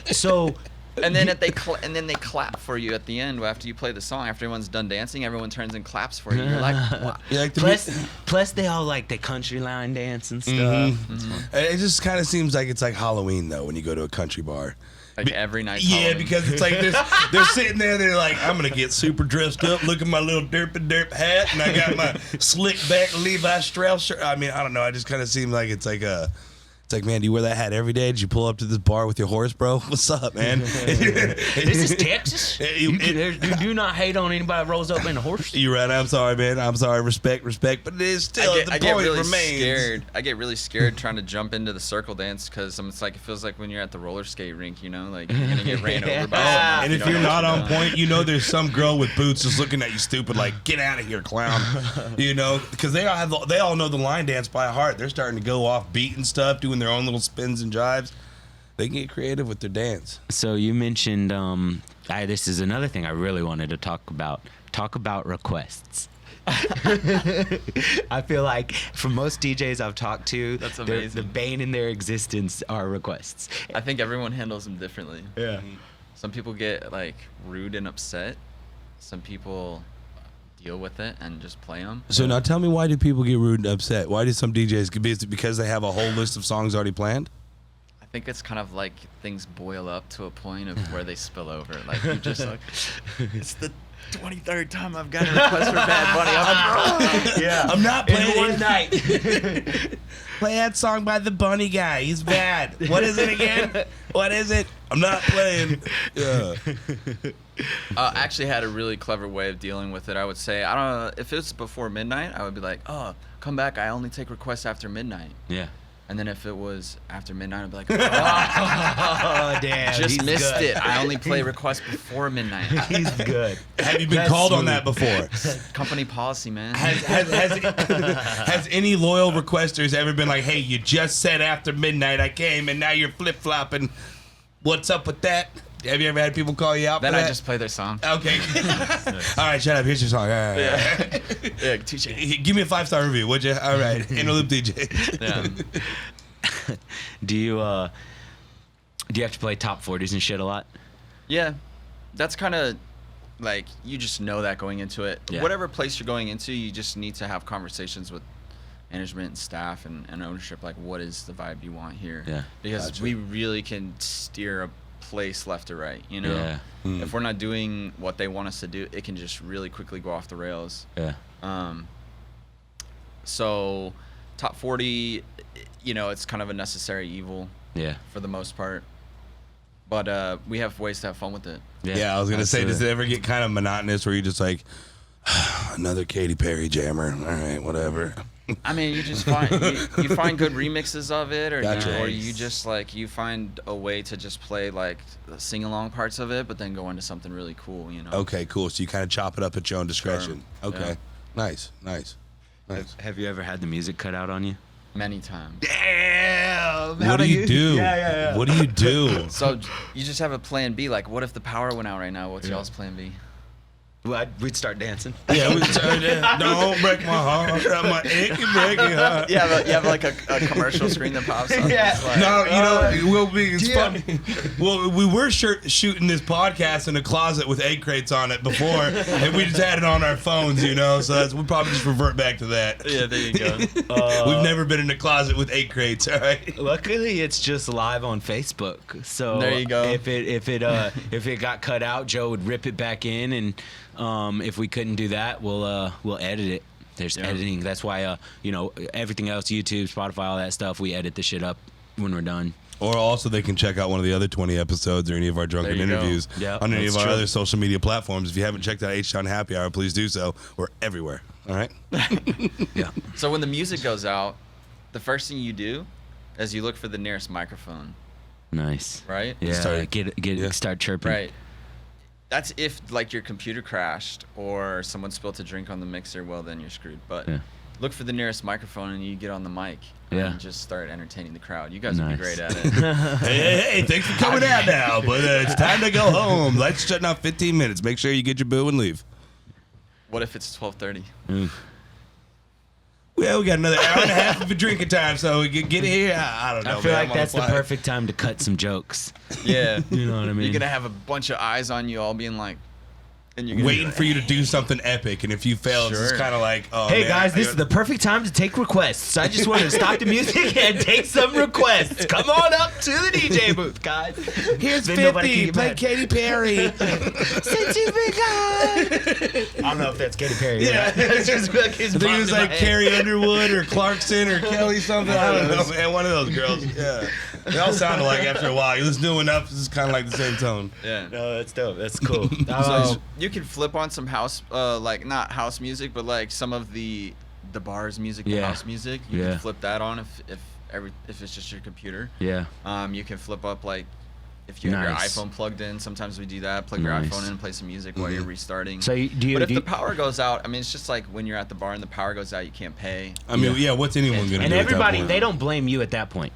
Speaker 2: was so.
Speaker 3: and then they clap for you at the end after you play the song. After everyone's done dancing, everyone turns and claps for you. You're like, wow.
Speaker 1: You like the
Speaker 2: Plus, they all like the country line dance and stuff.
Speaker 1: It just kind of seems like it's like Halloween though when you go to a country bar.
Speaker 3: Like every night.
Speaker 1: Yeah, because it's like they're sitting there. They're like, I'm gonna get super dressed up. Look at my little derp hat, and I got my slick back Levi Strauss shirt. I mean, I don't know. I just kind of seem like it's like, man, do you wear that hat every day? Did you pull up to this bar with your horse, bro? What's up, man?
Speaker 2: This is Texas. You do not hate on anybody that rolls up in a horse.
Speaker 1: You're right. I'm sorry, man. I'm sorry. Respect. But it is still
Speaker 3: I
Speaker 1: the
Speaker 3: get
Speaker 1: point
Speaker 3: really
Speaker 1: remains.
Speaker 3: scared. I get really scared trying to jump into the circle dance because it's like it feels like when you're at the roller skate rink, you know, like you're gonna get ran over by someone.
Speaker 1: And if you're not on point, you know there's some girl with boots just looking at you stupid, like, get out of here, clown. You know, because they all know the line dance by heart. They're starting to go off beat and stuff, doing their own little spins and jives. They can get creative with their dance.
Speaker 2: So you mentioned this is another thing I really wanted to talk about. Talk about requests. I feel like for most DJs I've talked to,
Speaker 3: That's
Speaker 2: the
Speaker 3: amazing.
Speaker 2: bane in their existence are requests.
Speaker 3: I think everyone handles them differently.
Speaker 2: Yeah.
Speaker 3: Some people get like rude and upset. Some people deal with it and just play them.
Speaker 1: So now tell me, why do people get rude and upset? Why do some DJs, is it because they have a whole list of songs already planned?
Speaker 3: I think it's kind of like things boil up to a point of where they spill over. Like you just like, it's the 23rd time I've got a request for Bad Bunny.
Speaker 1: I'm not playing
Speaker 2: In one night.
Speaker 1: Play that song by the Bunny guy. He's bad. What is it again? What is it? I'm not playing. Yeah.
Speaker 3: Actually had a really clever way of dealing with it. I would say, I don't know, if it's before midnight, I would be like, oh, come back. I only take requests after midnight.
Speaker 2: Yeah.
Speaker 3: And then if it was after midnight, I'd be like,
Speaker 2: Oh damn.
Speaker 3: just
Speaker 2: he's
Speaker 3: missed
Speaker 2: good.
Speaker 3: it. I only play requests before midnight.
Speaker 2: He's good.
Speaker 1: Have you been
Speaker 2: That's
Speaker 1: called on
Speaker 2: smooth.
Speaker 1: that before?
Speaker 3: Company policy, man.
Speaker 1: Has any loyal requesters ever been like, hey, you just said after midnight I came and now you're flip-flopping. What's up with that? Have you ever had people call you out
Speaker 3: Then
Speaker 1: for that?
Speaker 3: I just play their song.
Speaker 1: Okay. All right, shut up. Here's your song. All right.
Speaker 3: Yeah. Yeah, teach it.
Speaker 1: Give me a 5-star review, would you? All right. Innerloop DJs.
Speaker 3: Yeah.
Speaker 2: Do you have to play top 40s and shit a lot?
Speaker 3: Yeah. That's kind of like, you just know that going into it.
Speaker 2: Yeah.
Speaker 3: Whatever place you're going into, you just need to have conversations with management and staff and ownership, like what is the vibe you want here.
Speaker 2: Yeah.
Speaker 3: Because
Speaker 1: Gotcha.
Speaker 3: we really can steer a place left or right, you know.
Speaker 2: Yeah.
Speaker 3: If we're not doing what they want us to do, it can just really quickly go off the rails.
Speaker 2: Yeah.
Speaker 3: So top 40, you know, it's kind of a necessary evil
Speaker 2: Yeah.
Speaker 3: for the most part, but we have ways to have fun with it.
Speaker 1: Yeah, I was going to say, does
Speaker 2: absolutely.
Speaker 1: it ever get kind of monotonous where you're just like, another Katy Perry jammer? All right, whatever.
Speaker 3: I mean, you just find you find good remixes of it, or
Speaker 1: Gotcha.
Speaker 3: or you just like you find a way to just play like the sing along parts of it, but then go into something really cool, you know.
Speaker 1: Okay, cool. So you kind of chop it up at your own discretion.
Speaker 3: Sure.
Speaker 1: Okay,
Speaker 3: Yeah.
Speaker 1: nice.
Speaker 2: Have you ever had the music cut out on you?
Speaker 3: Many times.
Speaker 2: Damn.
Speaker 1: What do you do?
Speaker 2: Yeah.
Speaker 1: What do you do?
Speaker 3: So you just have a plan B. Like, what if the power went out right now? What's y'all's plan B?
Speaker 2: Well, we'd start dancing.
Speaker 1: Yeah, we don't break my heart, my achy breaky heart.
Speaker 3: You have like a commercial screen that pops up.
Speaker 2: Yeah.
Speaker 3: It's like,
Speaker 1: No, we'll be. It's funny. Well, we were shooting this podcast in a closet with egg crates on it before, and we just had it on our phones, So we'll probably just revert back to that.
Speaker 3: Yeah, there you go.
Speaker 1: We've never been in a closet with egg crates. All right.
Speaker 2: Luckily, it's just live on Facebook. So
Speaker 3: There you go.
Speaker 2: If it got cut out, Joe would rip it back in, and if we couldn't do that, we'll edit it. There's editing. That's why everything else, YouTube, Spotify, all that stuff, we edit the shit up when we're done.
Speaker 1: Or also they can check out one of the other 20 episodes or any of our drunken
Speaker 3: There you go.
Speaker 1: interviews
Speaker 2: Yeah,
Speaker 1: on any of
Speaker 2: that's
Speaker 1: our
Speaker 2: true.
Speaker 1: other social media platforms. If you haven't checked out HTown Happy Hour, please do so. We're everywhere. All right.
Speaker 2: Yeah.
Speaker 3: So when the music goes out, the first thing you do is you look for the nearest microphone,
Speaker 2: Nice.
Speaker 3: right?
Speaker 2: Yeah.
Speaker 1: Start-
Speaker 2: Start chirping.
Speaker 3: Right. That's if like your computer crashed or someone spilled a drink on the mixer. Well, then you're screwed. But
Speaker 2: Yeah.
Speaker 3: look for the nearest microphone and you get on the mic
Speaker 2: Yeah.
Speaker 3: and just start entertaining the crowd. You guys would be
Speaker 2: Nice.
Speaker 3: great at it.
Speaker 1: Hey, thanks for coming out now, but it's time to go home. Lights shutting off 15 minutes. Make sure you get your boo and leave.
Speaker 3: What if it's 12:30?
Speaker 1: Well, we got another hour and a half of a drinking time, so we can get here. I don't know.
Speaker 2: I feel
Speaker 1: man.
Speaker 2: like
Speaker 1: I'm on
Speaker 2: that's the
Speaker 1: fly.
Speaker 2: perfect time to cut some jokes.
Speaker 3: Yeah.
Speaker 2: You know what I mean?
Speaker 3: You're gonna have a bunch of eyes on you, all being like, and you're gonna be
Speaker 1: Waiting
Speaker 3: like,
Speaker 1: for you to do something epic, and if you fail, it's just
Speaker 3: Sure.
Speaker 1: kind of like, oh,
Speaker 2: Hey
Speaker 1: man,
Speaker 2: guys,
Speaker 1: I
Speaker 2: this is the perfect time to take requests. I just wanted to stop the music and take some requests. Come on up to the DJ booth, guys.
Speaker 1: Here's
Speaker 2: Then nobody can
Speaker 1: 50.
Speaker 2: get
Speaker 1: Play
Speaker 2: mad.
Speaker 1: Katy Perry.
Speaker 2: Since you've been gone. I don't know if that's Katy Perry.
Speaker 1: Yeah.
Speaker 2: It's just like his
Speaker 1: I think it was
Speaker 2: popping in
Speaker 1: like
Speaker 2: my head.
Speaker 1: Carrie Underwood or Clarkson or Kelly something. I don't know, man. One of those girls. Yeah. They all sounded like after a while. You listen to them enough, it's just kind of like the same tone.
Speaker 3: Yeah.
Speaker 2: No, that's dope. That's cool.
Speaker 3: So you can flip on some house, like not house music, but like some of the bars music, the
Speaker 2: Yeah.
Speaker 3: house music. You
Speaker 2: Yeah.
Speaker 3: can flip that on if it's just your computer.
Speaker 2: yeah.
Speaker 3: You can flip up like if you have your
Speaker 2: Nice.
Speaker 3: iPhone plugged in. Sometimes we do that. Plug your
Speaker 2: Nice.
Speaker 3: iPhone in and play some music while you're restarting.
Speaker 2: So do you?
Speaker 3: but if
Speaker 2: do
Speaker 3: the
Speaker 2: you-
Speaker 3: power goes out, I mean, it's just like when you're at the bar and the power goes out, you can't pay.
Speaker 1: I mean, yeah, what's anyone going to do?
Speaker 2: and
Speaker 1: at that
Speaker 2: everybody,
Speaker 1: point?
Speaker 2: they don't blame you at that point.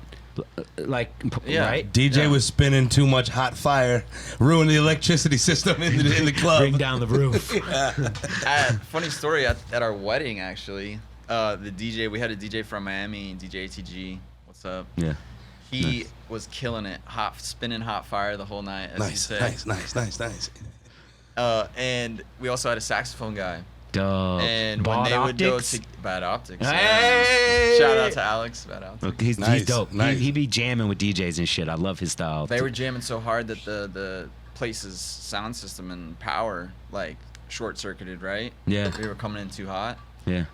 Speaker 2: Like,
Speaker 3: Yeah.
Speaker 2: right?
Speaker 1: DJ
Speaker 3: Yeah.
Speaker 1: was spinning too much hot fire, ruined the electricity system in the club.
Speaker 2: Bring down the roof.
Speaker 3: Funny story at our wedding actually. The DJ, we had a DJ from Miami, DJ ATG. What's up?
Speaker 2: Yeah.
Speaker 3: He was killing it, spinning hot fire the whole night. As you
Speaker 1: Nice,
Speaker 3: say.
Speaker 1: nice.
Speaker 3: And we also had a saxophone guy.
Speaker 2: Dope.
Speaker 3: And when
Speaker 2: Bad
Speaker 3: they would go
Speaker 2: Optics?
Speaker 3: to Bad Optics,
Speaker 2: Hey!
Speaker 3: shout out to Alex, Bad Optics.
Speaker 2: Okay, he's
Speaker 1: Nice,
Speaker 2: dope.
Speaker 1: nice.
Speaker 2: He be jamming with DJs and shit. I love his style.
Speaker 3: They were jamming so hard that the place's sound system and power like short circuited, right?
Speaker 2: Yeah.
Speaker 3: We were coming in too hot,
Speaker 2: Yeah.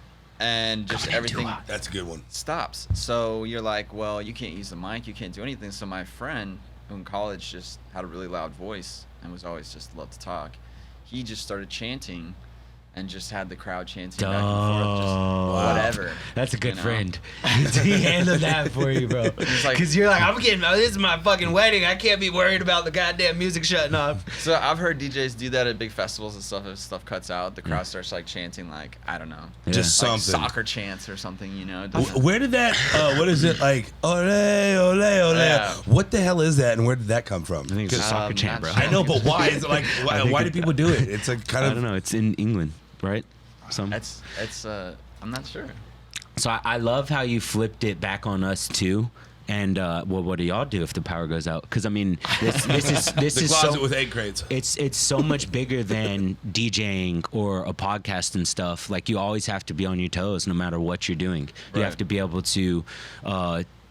Speaker 3: and just
Speaker 2: Coming in too
Speaker 3: everything
Speaker 2: hot.
Speaker 1: That's a good one.
Speaker 3: stops. So you're like, well, you can't use the mic, you can't do anything. So my friend, who in college just had a really loud voice and was always just loved to talk, he just started chanting and just had the crowd chanting back and forth, just whatever.
Speaker 2: That's a good
Speaker 3: you know?
Speaker 2: friend. He handled that for you, bro.
Speaker 3: like-
Speaker 2: Because you're like, I'm getting, this is my fucking wedding. I can't be worried about the goddamn music shutting off.
Speaker 3: So I've heard DJs do that at big festivals and stuff. If stuff cuts out, the crowd starts like chanting, like, I don't know,
Speaker 1: Just
Speaker 3: like
Speaker 1: something.
Speaker 3: soccer chants or something, you know? It doesn't-
Speaker 1: Where did that? What is it like? Ole, ole, ole.
Speaker 3: Yeah.
Speaker 1: What the hell is that, and where did that come from?
Speaker 2: I think it's a soccer chant, bro.
Speaker 3: not
Speaker 1: I know, but why is it like? Why do people do it? It's like kind
Speaker 2: I
Speaker 1: of.
Speaker 2: don't know. It's in England, right? Some.
Speaker 3: It's I'm not sure.
Speaker 2: So I love how you flipped it back on us too. And well, what do y'all do if the power goes out? Because I mean, this is
Speaker 1: The closet
Speaker 2: so
Speaker 1: with egg crates.
Speaker 2: it's so much bigger than DJing or a podcast and stuff. Like you always have to be on your toes no matter what you're doing. You have
Speaker 3: Right.
Speaker 2: to be able to.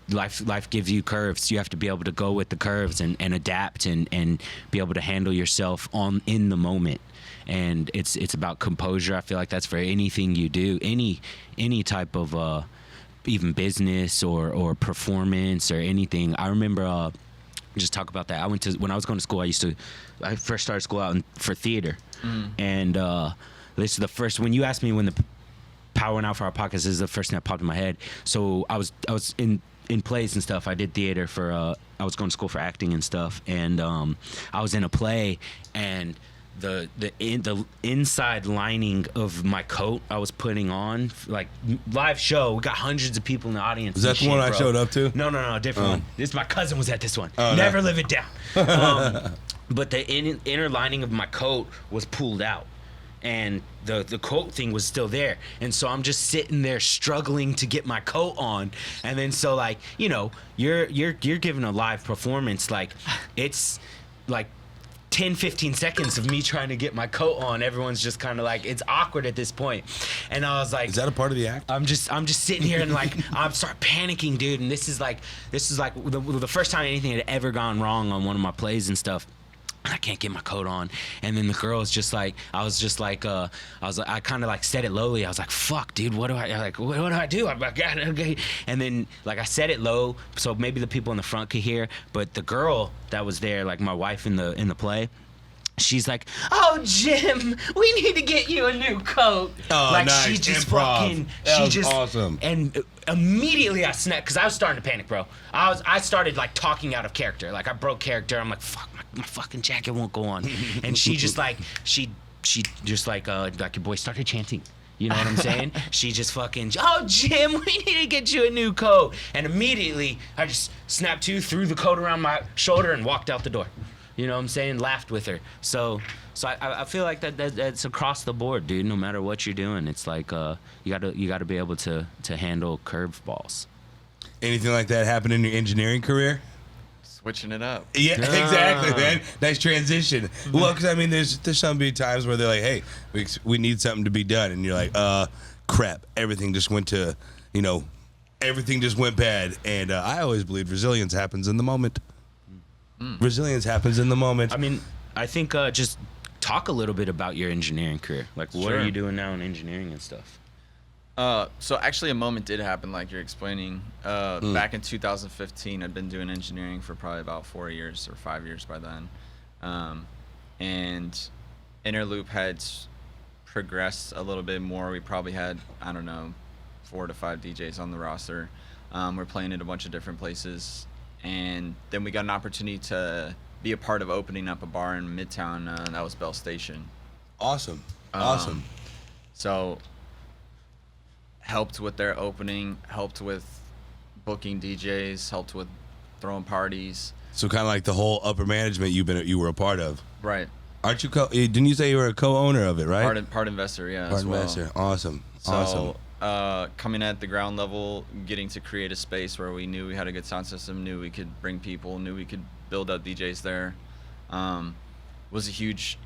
Speaker 2: Life gives you curves. You have to be able to go with the curves and adapt and be able to handle yourself in the moment. And it's about composure. I feel like that's for anything you do, any type of even business or performance or anything. I remember just talk about that. When I was going to school, I first started school out for theater, and this is the first. When you asked me when the powering out for our podcast. This is the first thing that popped in my head. So I was in plays and stuff. I did theater for I was going to school for acting and stuff, and I was in a play, and the inside lining of my coat I was putting on, like, live show. We got hundreds of people in the audience.
Speaker 1: Was that the one I showed up to?
Speaker 2: No, different one. This my cousin was at this one.
Speaker 1: Oh,
Speaker 2: Never
Speaker 1: no.
Speaker 2: live it down. But the inner lining of my coat was pulled out, and the coat thing was still there, and so I'm just sitting there struggling to get my coat on, and then so, like, you know, you're giving a live performance, like, it's like 10-15 seconds of me trying to get my coat on. Everyone's just kind of like, it's awkward at this point, and I was like,
Speaker 1: Is that a part of the act?
Speaker 2: I'm just sitting here and, like, I'm start panicking, dude, and this is like the first time anything had ever gone wrong on one of my plays and stuff. I can't get my coat on, and then the girl was just like, I kind of like said it lowly. I was like, "Fuck, dude, what do I do?" I'm like, okay. And then, like, I said it low, so maybe the people in the front could hear. But the girl that was there, like my wife in the play, she's like, "Oh, Jim, we need to get you a new coat."
Speaker 1: Oh,
Speaker 2: like,
Speaker 1: nice.
Speaker 2: she just
Speaker 1: Improv.
Speaker 2: fucking,
Speaker 1: That
Speaker 2: she
Speaker 1: was
Speaker 2: just
Speaker 1: awesome.
Speaker 2: And immediately I snapped, because I was starting to panic, bro. I started, like, talking out of character. Like, I broke character. I'm like, fuck, my fucking jacket won't go on. And she just like, she just like your boy started chanting. You know what I'm saying? She just fucking, "Oh, Jim, we need to get you a new coat." And immediately I just snapped to, threw the coat around my shoulder, and walked out the door. You know what I'm saying? Laughed with her. So I feel like that's across the board, dude. No matter what you're doing, it's like you gotta be able to handle curveballs.
Speaker 1: Anything like that happen in your engineering career?
Speaker 3: Switching it up.
Speaker 1: Yeah, exactly, man. Nice transition. Well, because I mean, there's some be times where they're like, "Hey, we need something to be done," and you're like, crap, everything just went to, everything just went bad." And I always believe resilience happens in the moment. Resilience happens in the moment.
Speaker 2: I mean, I think just talk a little bit about your engineering career. Like, what
Speaker 3: Sure.
Speaker 2: are you doing now in engineering and stuff?
Speaker 3: So actually a moment did happen, like you're explaining. Back in 2015, I'd been doing engineering for probably about 4 years or 5 years by then. And Innerloop had progressed a little bit more. We probably had, I don't know, 4 to 5 DJs on the roster. We're playing at a bunch of different places. And then we got an opportunity to be a part of opening up a bar in Midtown. That was Bell Station.
Speaker 1: Awesome.
Speaker 3: So helped with their opening, helped with booking DJs, helped with throwing parties.
Speaker 1: So kind of like the whole upper management you were a part of.
Speaker 3: Right.
Speaker 1: Aren't you? Didn't you say you were a co-owner of it, right?
Speaker 3: Part investor, yeah.
Speaker 1: Part
Speaker 3: as well.
Speaker 1: investor. Awesome.
Speaker 3: So,
Speaker 1: Awesome.
Speaker 3: Coming at the ground level, getting to create a space where we knew we had a good sound system, knew we could bring people, knew we could build up DJs there, was a huge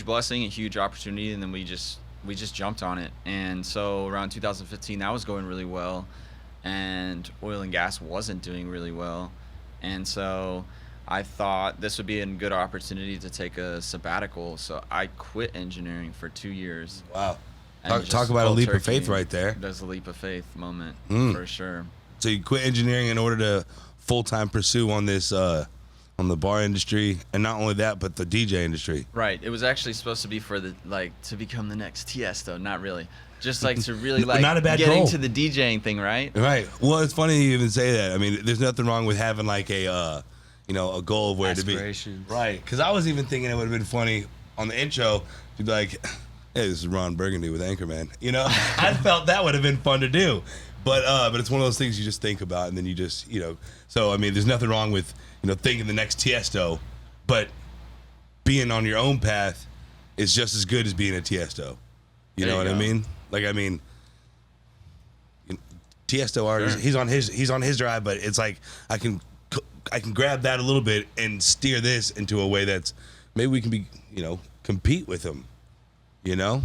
Speaker 3: blessing, a huge opportunity, and then we just jumped on it. And so around 2015, that was going really well, and oil and gas wasn't doing really well, and so I thought this would be a good opportunity to take a sabbatical. So I quit engineering for 2 years.
Speaker 1: Wow.
Speaker 3: And
Speaker 1: Talk about a leap of faith right there.
Speaker 3: There's a leap of faith moment for sure.
Speaker 1: So you quit engineering in order to full-time pursue on this, on the bar industry, and not only that, but the DJ industry.
Speaker 3: Right. It was actually supposed to be for to become the next Tiesto. Not really. Just like to really like
Speaker 1: Not a bad
Speaker 3: getting
Speaker 1: goal.
Speaker 3: to the DJing thing, right?
Speaker 1: Right. Well, it's funny you even say that. I mean, there's nothing wrong with having like a, a goal of where to be.
Speaker 2: Aspirations.
Speaker 1: Right. Because I was even thinking it would have been funny on the intro to be like, "Hey, this is Ron Burgundy with Anchorman." I felt that would have been fun to do, but it's one of those things you just think about, and then you just, So I mean, there's nothing wrong with thinking the next Tiesto, but being on your own path is just as good as being a Tiesto. You know what I mean? Like, I mean, Tiesto already, he's on his drive, but it's like I can grab that a little bit and steer this into a way that's maybe we can be compete with him.
Speaker 3: Yeah.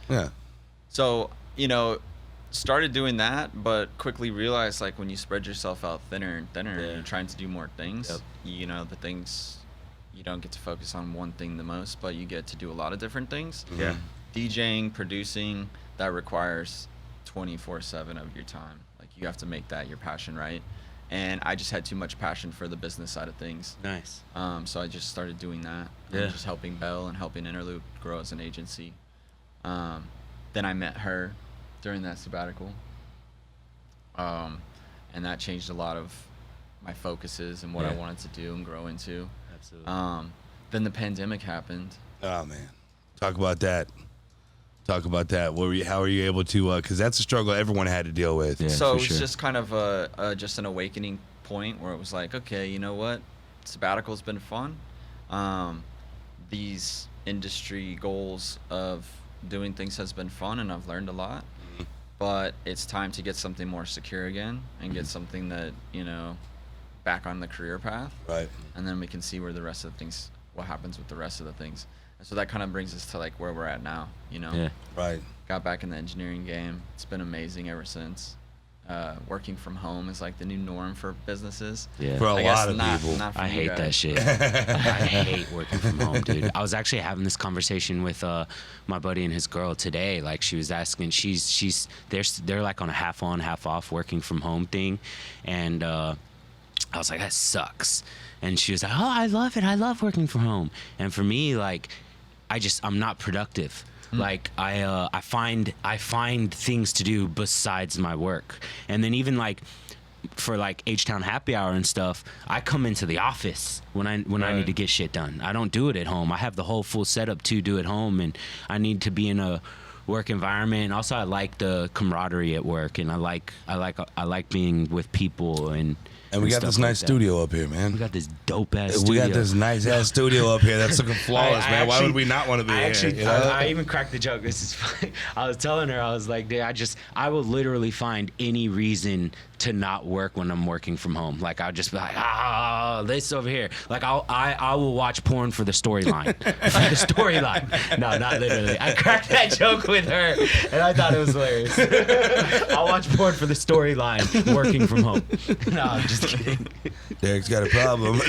Speaker 1: Yeah.
Speaker 3: So started doing that, but quickly realized like when you spread yourself out thinner and thinner, and you're trying to do more things.
Speaker 2: Yep.
Speaker 3: The things you don't get to focus on one thing the most, but you get to do a lot of different things.
Speaker 2: Yeah.
Speaker 3: DJing, producing, that requires 24/7 of your time. Like you have to make that your passion, right? And I just had too much passion for the business side of things.
Speaker 2: Nice.
Speaker 3: So I just started doing that.
Speaker 2: Yeah.
Speaker 3: And just helping Belle and helping Innerloop grow as an agency. Then I met her, during that sabbatical. And that changed a lot of my focuses and what I wanted to do and grow into.
Speaker 2: Absolutely.
Speaker 3: Then the pandemic happened.
Speaker 1: Oh man, talk about that. Talk about that. How were you able to? Because that's a struggle everyone had to deal with.
Speaker 2: Yeah,
Speaker 3: So it
Speaker 2: for
Speaker 3: was
Speaker 2: sure.
Speaker 3: just kind of just an awakening point where it was like, okay, you know what? Sabbatical's been fun. These industry goals of doing things has been fun, and I've learned a lot. But it's time to get something more secure again and get something that, back on the career path.
Speaker 1: Right.
Speaker 3: And then we can see where the rest of the things, what happens with the rest of the things. And so that kind of brings us to like where we're at now,
Speaker 2: Yeah.
Speaker 1: Right.
Speaker 3: Got back in the engineering game. It's been amazing ever since. Working from home is like the new norm for businesses.
Speaker 2: Yeah.
Speaker 1: For a
Speaker 3: I guess
Speaker 1: lot of people.
Speaker 3: not for
Speaker 2: I
Speaker 3: you
Speaker 2: hate
Speaker 3: guys.
Speaker 2: that shit. I hate working from home, dude. I was actually having this conversation with my buddy and his girl today. Like, she was asking, they're like on a half on, half off working from home thing, and I was like, that sucks. And she was like, oh, I love it. I love working from home. And for me, like, I'm not productive. Like I find things to do besides my work. And then even like for like HTown happy hour and stuff, I come into the office when I need to get shit done. I don't do it at home. I have the whole full setup to do at home, and I need to be in a work environment. And also I like the camaraderie at work, and I like being with people and
Speaker 1: we got
Speaker 2: stuff
Speaker 1: this
Speaker 2: like
Speaker 1: nice
Speaker 2: that.
Speaker 1: studio up here, man.
Speaker 2: We got this dope ass studio.
Speaker 1: We got this nice ass studio up here that's looking flawless,
Speaker 2: I
Speaker 1: man. Why
Speaker 2: actually-
Speaker 1: would we not want to be
Speaker 2: I
Speaker 1: here?
Speaker 2: actually,
Speaker 1: you know?
Speaker 2: I even cracked the joke. This is funny. I was telling her, I was like, dude, I will literally find any reason to not work when I'm working from home. Like, I'll just be like, this over here. Like, I will watch porn for the storyline. For the storyline. No, not literally. I cracked that joke with her, and I thought it was hilarious. I'll watch porn for the storyline working from home. No, I'm just kidding.
Speaker 1: Derek's got a problem.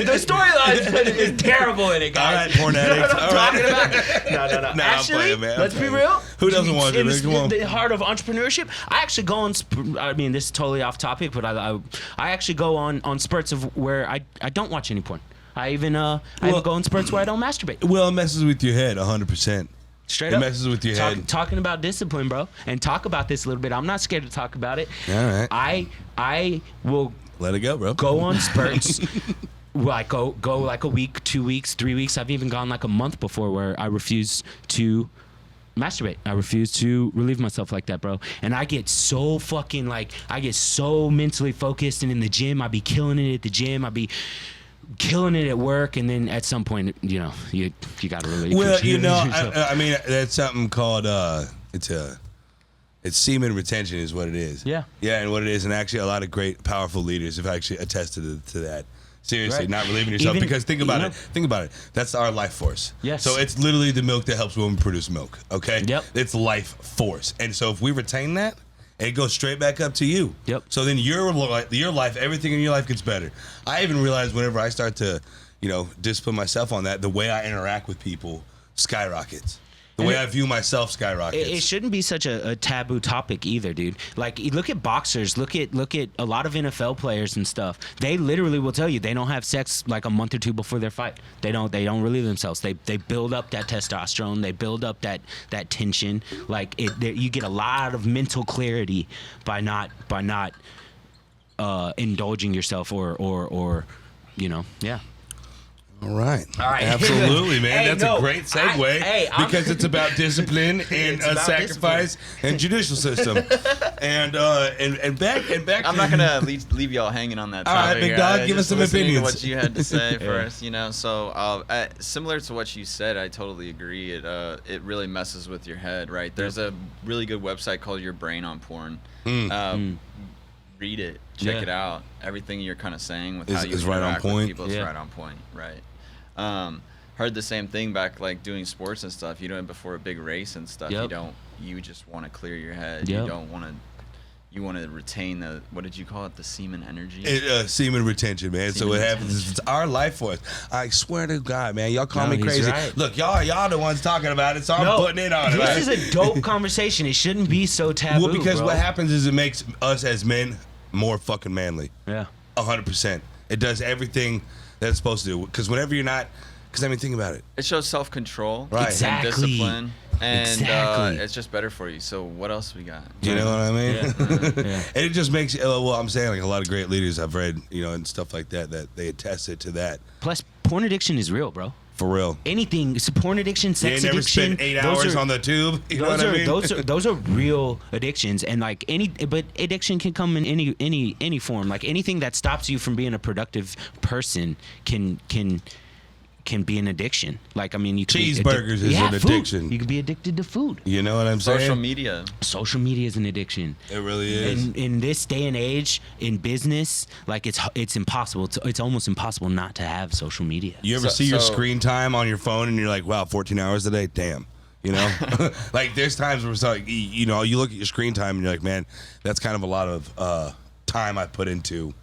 Speaker 2: The storyline is terrible in it, guys.
Speaker 1: All right, porn addicts.
Speaker 2: You know what I'm talking about? No.
Speaker 1: Nah, I'm
Speaker 2: Actually,
Speaker 1: playing, man. I'm
Speaker 2: let's be
Speaker 1: playing.
Speaker 2: real.
Speaker 1: Who doesn't want to,
Speaker 2: In
Speaker 1: man? Come on.
Speaker 2: the heart of entrepreneurship, I actually go on. I mean, this is totally off topic, but I actually go on spurts of where I don't watch any porn. I even go on spurts where I don't masturbate.
Speaker 1: Well, it messes with your head 100%.
Speaker 2: Straight
Speaker 1: It
Speaker 2: up.
Speaker 1: messes with your head.
Speaker 2: Talking about discipline, bro, and talk about this a little bit. I'm not scared to talk about it.
Speaker 1: All right.
Speaker 2: I will
Speaker 1: Let it go, bro.
Speaker 2: go on spurts. Like go like a week, 2 weeks, 3 weeks. I've even gone like a month before where I refuse to masturbate. I refuse to relieve myself like that, bro. And I get so fucking I get so mentally focused, and in the gym, I be killing it at the gym. I be killing it at work, and then at some point, you gotta relieve
Speaker 1: Well,
Speaker 2: yourself.
Speaker 1: I mean, that's something called it's semen retention is what it is.
Speaker 2: Yeah.
Speaker 1: Yeah, and what it is, and actually a lot of great, powerful leaders have actually attested to that. Seriously,
Speaker 2: Right.
Speaker 1: not relieving yourself,
Speaker 2: Even-
Speaker 1: because think about it. That's our life force.
Speaker 2: Yes.
Speaker 1: So it's literally the milk that helps women produce milk. Okay.
Speaker 2: Yep.
Speaker 1: It's life force, and so if we retain that, it goes straight back up to you.
Speaker 2: Yep.
Speaker 1: So then your life, everything in your life gets better. I even realize whenever I start to, discipline myself on that, the way I interact with people skyrockets. The way I view myself skyrockets.
Speaker 2: It shouldn't be such a taboo topic either, dude. Like, you look at boxers, look at a lot of NFL players and stuff. They literally will tell you they don't have sex like a month or two before their fight. They don't relieve themselves. They build up that testosterone. They build up that tension. Like, you get a lot of mental clarity by not indulging yourself or yeah.
Speaker 1: All right.
Speaker 2: right.
Speaker 1: Absolutely, man.
Speaker 2: Hey,
Speaker 1: That's
Speaker 2: no,
Speaker 1: a great segue
Speaker 2: I'm-
Speaker 1: because it's about discipline and
Speaker 2: It's about
Speaker 1: sacrifice and judicial system. and back.
Speaker 3: I'm not gonna leave y'all hanging on that
Speaker 1: All right,
Speaker 3: topic.
Speaker 1: big dog, give us
Speaker 3: Just
Speaker 1: some
Speaker 3: listening to
Speaker 1: opinions.
Speaker 3: what you had to say first, So similar to what you said, I totally agree. It really messes with your head, right? There's a really good website called Your Brain on Porn. Read it, check
Speaker 2: Yeah.
Speaker 3: it out. Everything you're kind of saying with how you
Speaker 1: is right on
Speaker 3: interact with
Speaker 1: point.
Speaker 3: people is
Speaker 2: Yeah.
Speaker 3: right on point, right? Heard the same thing back like doing sports and stuff. You know, before a big race and stuff,
Speaker 2: Yep.
Speaker 3: you just want to clear your head.
Speaker 2: Yep.
Speaker 3: You don't want to. You want to retain the, what did you call it? The semen energy?
Speaker 1: Semen retention, man. So what
Speaker 3: Semen
Speaker 1: happens is it's our life force. I swear to God, man. Y'all call
Speaker 2: No,
Speaker 1: me
Speaker 2: he's
Speaker 1: crazy.
Speaker 2: right.
Speaker 1: Look, y'all the ones talking about it, so I'm putting it on it.
Speaker 2: This
Speaker 1: right?
Speaker 2: is a dope conversation. It shouldn't be so taboo.
Speaker 1: Well, because
Speaker 2: bro.
Speaker 1: what happens is it makes us as men more fucking manly.
Speaker 2: Yeah.
Speaker 1: 100%. It does everything that it's supposed to do. Because whenever you're not, because I mean, think about it.
Speaker 3: It shows self-control
Speaker 1: Right.
Speaker 3: and
Speaker 2: Exactly.
Speaker 3: discipline. And
Speaker 2: Exactly.
Speaker 3: it's just better for you. So what else we got?
Speaker 1: You know what I mean?
Speaker 2: Yeah.
Speaker 1: And it just makes well, I'm saying like a lot of great leaders I've read, and stuff like that they attested to that
Speaker 2: Plus, porn addiction is real, bro.
Speaker 1: for real.
Speaker 2: Anything, so porn addiction,
Speaker 1: You
Speaker 2: sex
Speaker 1: ain't never
Speaker 2: addiction.
Speaker 1: spent 8
Speaker 2: those
Speaker 1: hours
Speaker 2: are-
Speaker 1: on the tube. You know
Speaker 2: Those
Speaker 1: what
Speaker 2: are
Speaker 1: I mean?
Speaker 2: those are real addictions, and like but addiction can come in any form. Like anything that stops you from being a productive person can be an addiction. Like, I mean, you could be
Speaker 1: Cheeseburgers is an
Speaker 2: food.
Speaker 1: addiction.
Speaker 2: You could be addicted to food.
Speaker 1: You know what I'm saying?
Speaker 3: Social media.
Speaker 2: Social media is an addiction.
Speaker 1: It really is.
Speaker 2: In this day and age, in business, like it's impossible. It's almost impossible not to have social media.
Speaker 1: You ever see your screen time on your phone and you're like, wow, 14 hours a day? Damn. You know? Like, there's times where it's like, you look at your screen time and you're like, man, that's kind of a lot of time I put into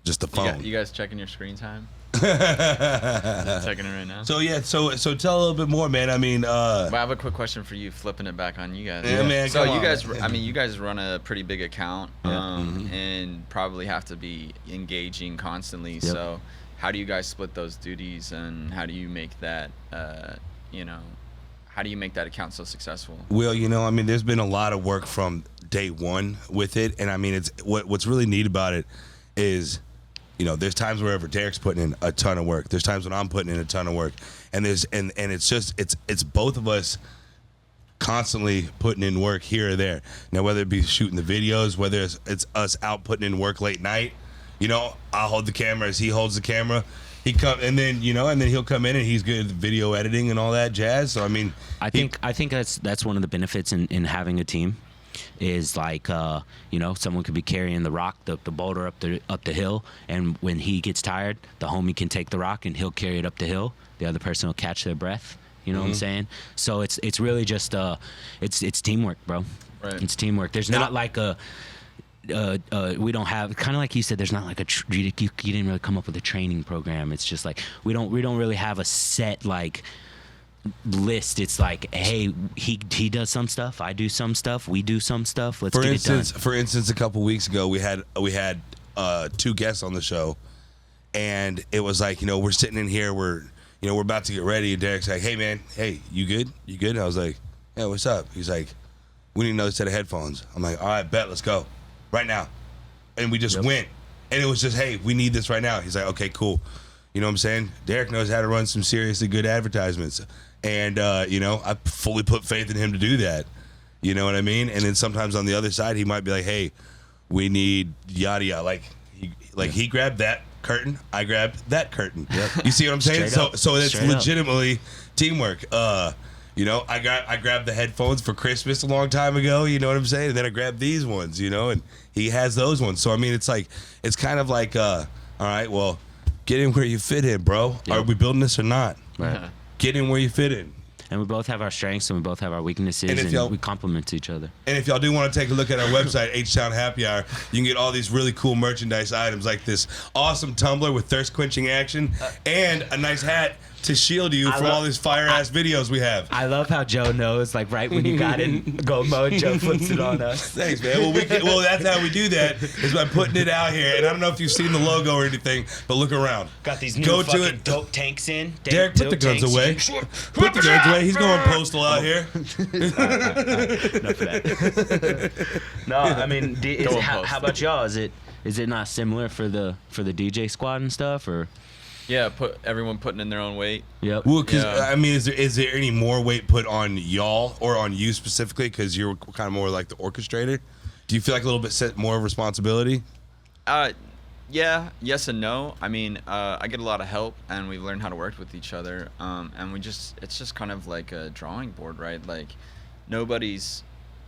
Speaker 1: just the phone.
Speaker 3: You guys checking your screen time? Checking it right now.
Speaker 1: So, yeah, so tell a little bit more, man. I mean,
Speaker 3: But I have a quick question for you, flipping it back on you guys.
Speaker 1: Yeah, man,
Speaker 3: So
Speaker 1: come
Speaker 3: you
Speaker 1: on.
Speaker 3: guys, you guys run a pretty big account, and probably have to be engaging constantly. So how do you guys split those duties, and how do you make that, how do you make that account so successful?
Speaker 1: well, I mean, there's been a lot of work from day one with it. And I mean, it's what's really neat about it is, there's times wherever Derek's putting in a ton of work. There's times when I'm putting in a ton of work, and it's just it's both of us constantly putting in work here or there. Now, whether it be shooting the videos, whether it's us out putting in work late night, I'll hold the camera as he holds the camera. He come and then he'll come in and he's good at video editing and all that jazz. So I mean,
Speaker 2: I think that's one of the benefits in having a team. Is like someone could be carrying the rock, the boulder up the hill, and when he gets tired, the homie can take the rock and he'll carry it up the hill. The other person will catch their breath. You know what I'm saying? So it's really just it's teamwork, bro.
Speaker 3: Right.
Speaker 2: It's teamwork. There's not like we don't have, kind of like you said, there's not like you didn't really come up with a training program. It's just like we don't really have a set like list. It's like, hey, he does some stuff, I do some stuff, we do some stuff. Let's get it done.
Speaker 1: For instance, a couple weeks ago we had 2 guests on the show, and it was like, we're sitting in here, we're about to get ready, and Derek's like, hey man, hey, you good? And I was like, yeah, what's up? He's like, we need another set of headphones. I'm like, all right, bet, let's go right now. And we just went, and it was just, hey, we need this right now. He's like, okay, cool. You know what I'm saying? Derek knows how to run some seriously good advertisements. And, I fully put faith in him to do that. You know what I mean? And then sometimes on the other side, he might be like, hey, we need yada yada. He grabbed that curtain, I grabbed that curtain. Yep. You see what I'm saying? So it's legitimately teamwork. I grabbed the headphones for Christmas a long time ago, you know what I'm saying? And then I grabbed these ones, and he has those ones. So, I mean, it's kind of like, all right, well, get in where you fit in, bro. Yep. Are we building this or not?
Speaker 2: Right.
Speaker 1: Get in where you fit in.
Speaker 2: And we both have our strengths and we both have our weaknesses, and we complement each other.
Speaker 1: And if y'all do want to take a look at our website, HTown Happy Hour, you can get all these really cool merchandise items like this awesome tumbler with thirst-quenching action and a nice hat to shield you from all these fire-ass videos we have.
Speaker 2: I love how Joe knows, like, right when you got in go mode, Joe flips it on us.
Speaker 1: Thanks, man. Well, that's how we do that, is by putting it out here. And I don't know if you've seen the logo or anything, but look around.
Speaker 2: Got these new fucking dope tanks in.
Speaker 1: Derek, put the guns away. Put the guns away. He's going postal out here.
Speaker 2: Enough of that. No, I mean, how about y'all? Is it not similar for the DJ squad and stuff, or?
Speaker 3: Yeah, everyone putting in their own weight.
Speaker 2: Yep.
Speaker 1: Well, because I mean, is there any more weight put on y'all or on you specifically? Because you're kind of more like the orchestrator. Do you feel like a little bit more responsibility?
Speaker 3: Yeah, yes and no. I mean, I get a lot of help, and we've learned how to work with each other. And it's just kind of like a drawing board, right? Like, nobody's.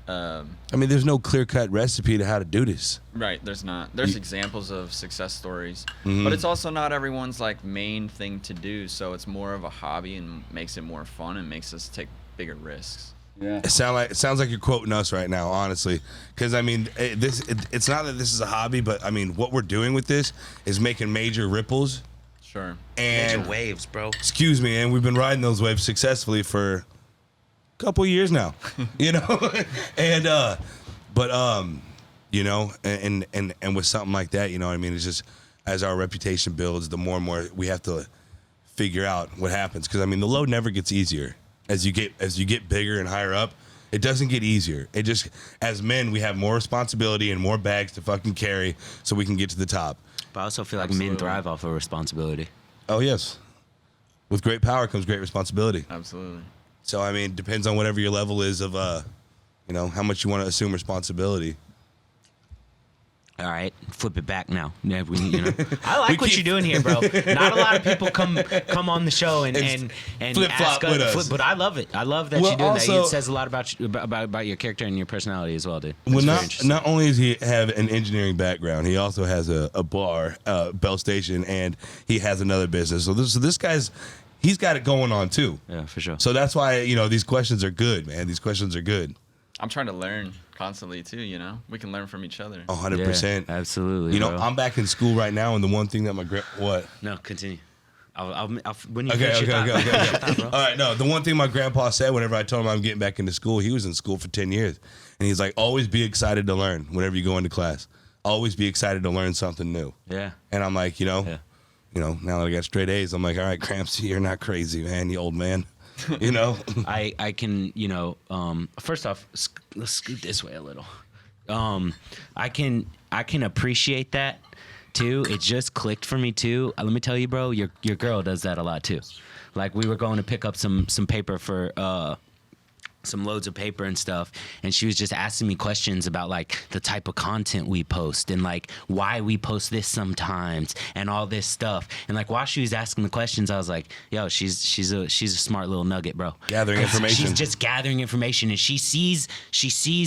Speaker 1: I mean, there's no clear-cut recipe to how to do this.
Speaker 3: Right, there's not. There's examples of success stories, but it's also not everyone's like main thing to do. So it's more of a hobby and makes it more fun and makes us take bigger risks.
Speaker 1: Yeah. It sounds like you're quoting us right now, honestly. Because I mean, it's not that this is a hobby, but I mean, what we're doing with this is making major ripples.
Speaker 3: Sure.
Speaker 1: And
Speaker 2: major waves, bro.
Speaker 1: Excuse me, and we've been riding those waves successfully for couple years now, and and with something like that, you know what I mean, it's just as our reputation builds, the more and more we have to figure out what happens, because I mean the load never gets easier. as you get bigger and higher up, it doesn't get easier. It just, as men, we have more responsibility and more bags to fucking carry so we can get to the top.
Speaker 2: But I also feel like men thrive off of responsibility.
Speaker 1: Oh, yes. With great power comes great responsibility.
Speaker 3: Absolutely.
Speaker 1: So, I mean, depends on whatever your level is of, how much you want to assume responsibility.
Speaker 2: All right, flip it back now. I like what you're doing here, bro. Not a lot of people come on the show and
Speaker 1: flip-flop with us.
Speaker 2: But I love it. I love that you're doing that. It says a lot about you, about your character and your personality as well, dude.
Speaker 1: Well, not only does he have an engineering background, he also has a bar, Bell Station, and he has another business. So this guy's, he's got it going on too.
Speaker 2: Yeah, for sure.
Speaker 1: So that's why these questions are good, man. These questions are good.
Speaker 3: I'm trying to learn constantly too, we can learn from each other.
Speaker 1: 100%.
Speaker 2: Yeah, absolutely. Bro.
Speaker 1: I'm back in school right now, and the one thing that what?
Speaker 2: No, continue. I'll when you
Speaker 1: Okay.
Speaker 2: thought, bro.
Speaker 1: All right, no, the one thing my grandpa said whenever I told him I'm getting back into school, he was in school for 10 years, and he's like, always be excited to learn whenever you go into class. Always be excited to learn something new. Yeah. And I'm like, now that I got straight A's, I'm like, all right, Gramps, you're not crazy, man, you old man.
Speaker 2: I can, first off, let's scoot this way a little. I can appreciate that too. It just clicked for me too. Let me tell you, bro, your girl does that a lot too. Like, we were going to pick up some paper for some loads of paper and stuff, and she was just asking me questions about like the type of content we post and like why we post this sometimes and all this stuff. And like, while she was asking the questions, I was like, yo, she's a smart little nugget, bro.
Speaker 1: Gathering information.
Speaker 2: She's just gathering information, and she sees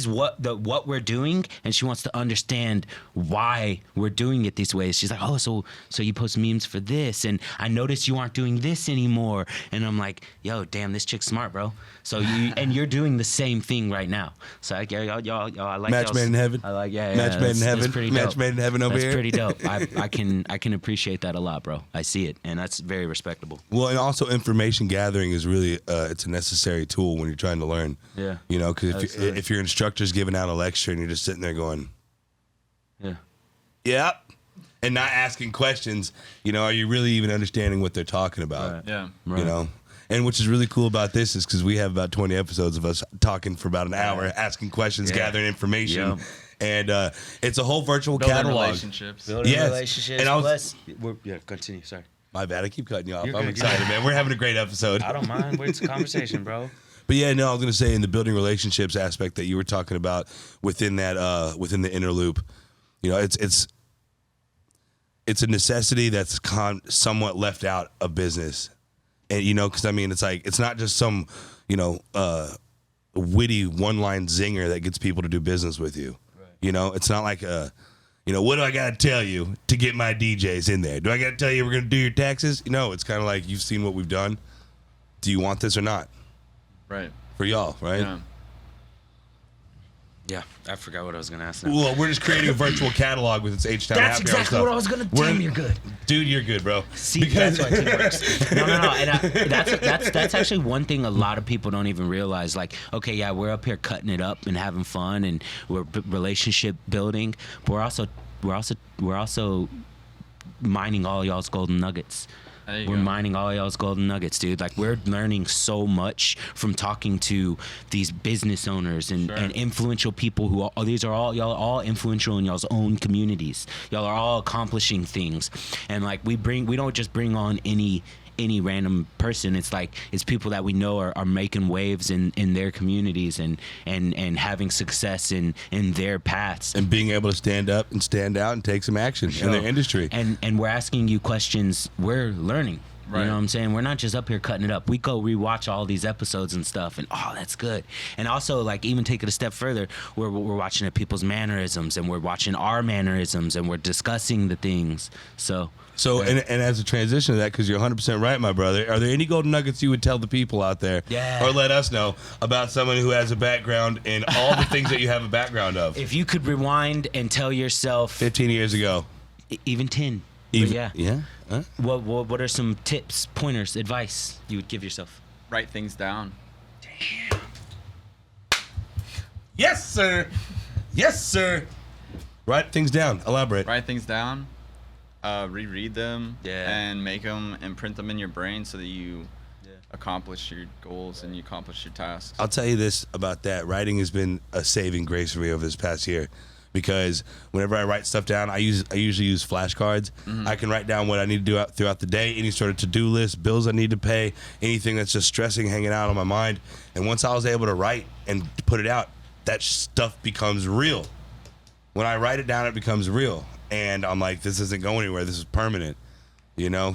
Speaker 2: what we're doing, and she wants to understand why we're doing it these ways. She's like, oh, so you post memes for this, and I noticed you aren't doing this anymore. And I'm like, yo, damn, this chick's smart, bro. So you're doing the same thing right now. So y'all, I like
Speaker 1: match made in heaven.
Speaker 2: I like
Speaker 1: match made in heaven.
Speaker 2: Pretty
Speaker 1: match
Speaker 2: dope.
Speaker 1: made in heaven over
Speaker 2: that's
Speaker 1: here.
Speaker 2: Pretty dope. I can appreciate that a lot, bro. I see it, and that's very respectable.
Speaker 1: Well, and also information gathering is really it's a necessary tool when you're trying to learn. Yeah. Because if your instructor's giving out a lecture and you're just sitting there going, yeah, and not asking questions, are you really even understanding what they're talking about?
Speaker 3: Right. Yeah.
Speaker 1: Right. And which is really cool about this is because we have about 20 episodes of us talking for about an hour, asking questions, gathering information. And it's a whole virtual catalog.
Speaker 3: Relationships.
Speaker 2: Building relationships.
Speaker 3: And
Speaker 2: continue. Sorry.
Speaker 1: My bad. I keep cutting you off.
Speaker 2: You're
Speaker 1: I'm
Speaker 2: good,
Speaker 1: excited, man. We're having a great episode.
Speaker 2: I don't mind. It's a conversation, bro.
Speaker 1: But yeah, no, I was going to say in the building relationships aspect that you were talking about within that, within the Innerloop, it's a necessity that's somewhat left out of business. And, because it's like, it's not just some, witty one-line zinger that gets people to do business with you. Right. It's not like what do I got to tell you to get my DJs in there? Do I got to tell you we're going to do your taxes? It's kind of like, you've seen what we've done. Do you want this or not?
Speaker 3: Right.
Speaker 1: For y'all, right?
Speaker 2: Yeah, I forgot what I was going to ask now.
Speaker 1: Well, we're just creating a virtual catalog with its HTown.
Speaker 2: That's exactly what I was going to do. You're good.
Speaker 1: Dude, you're good, bro.
Speaker 2: See, that's why it works. No. And that's actually one thing a lot of people don't even realize. Like, okay, yeah, we're up here cutting it up and having fun, and we're relationship building, but we're also mining all y'all's golden nuggets. We're mining all y'all's golden nuggets, dude. Like, we're learning so much from talking to these business owners and influential people y'all are all influential in y'all's own communities. Y'all are all accomplishing things. And like, we don't just bring on any random person. It's like, it's people that we know are making waves in their communities and having success in their paths.
Speaker 1: And being able to stand up and stand out and take some action in their industry.
Speaker 2: And we're asking you questions. We're learning. Right. You know what I'm saying? We're not just up here cutting it up. We go rewatch all these episodes and stuff, and that's good. And also, like, even take it a step further, we're watching at people's mannerisms, and we're watching our mannerisms, and we're discussing the things. So
Speaker 1: and as a transition to that, because you're 100% right, my brother, are there any golden nuggets you would tell the people out there, or let us know about someone who has a background in all the things that you have a background of?
Speaker 2: If you could rewind and tell yourself
Speaker 1: 15 years ago,
Speaker 2: even 10.
Speaker 1: Yeah. Huh?
Speaker 2: What are some tips, pointers, advice you would give yourself?
Speaker 3: Write things down.
Speaker 2: Damn.
Speaker 1: Yes, sir. Yes, sir. Write things down. Elaborate.
Speaker 3: Write things down. Reread them. And make them and print them in your brain so that you accomplish your goals and you accomplish your tasks.
Speaker 1: I'll tell you this about that. Writing has been a saving grace for me over this past year, because whenever I write stuff down, I usually use flashcards. I can write down what I need to do throughout the day, any sort of to-do list, bills I need to pay, anything that's just stressing, hanging out on my mind. And once I was able to write and put it out, that stuff becomes real. When I write it down, it becomes real. And I'm like, this isn't going anywhere. This is permanent.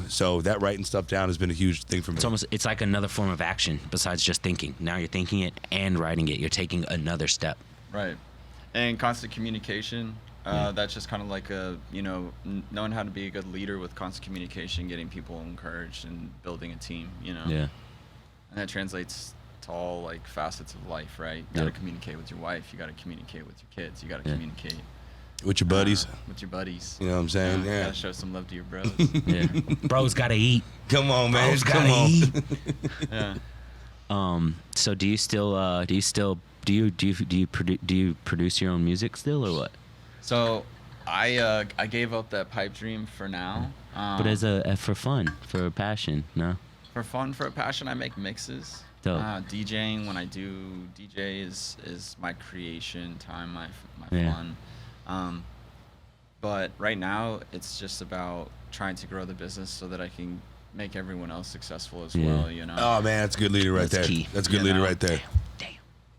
Speaker 1: So that writing stuff down has been a huge thing for me.
Speaker 2: It's like another form of action besides just thinking. Now you're thinking it and writing it. You're taking another step.
Speaker 3: Right. And constant communication. That's just kind of like knowing how to be a good leader with constant communication, getting people encouraged and building a team,
Speaker 2: Yeah.
Speaker 3: And that translates to all like facets of life, right? You got to communicate with your wife. You got to communicate with your kids. You got to communicate
Speaker 1: with your buddies.
Speaker 3: With your buddies.
Speaker 1: You know what I'm saying?
Speaker 3: Yeah. Got to show some love to your bros.
Speaker 2: Yeah. Bros got to eat.
Speaker 1: Come on, man.
Speaker 2: Bros
Speaker 1: Come
Speaker 2: gotta
Speaker 1: on.
Speaker 2: eat.
Speaker 3: Yeah.
Speaker 2: So do you produce your own music still, or what?
Speaker 3: So I gave up that pipe dream for now.
Speaker 2: But as for fun, for a passion, no?
Speaker 3: For fun, for a passion, I make mixes.
Speaker 2: Dope.
Speaker 3: DJing, when I do DJ is my creation time, my
Speaker 2: Yeah.
Speaker 3: fun. But right now, it's just about trying to grow the business so that I can make everyone else successful as well,
Speaker 1: Oh, man, that's a good leader right
Speaker 2: That's
Speaker 1: there.
Speaker 2: key.
Speaker 1: That's a good leader right there.
Speaker 2: Damn.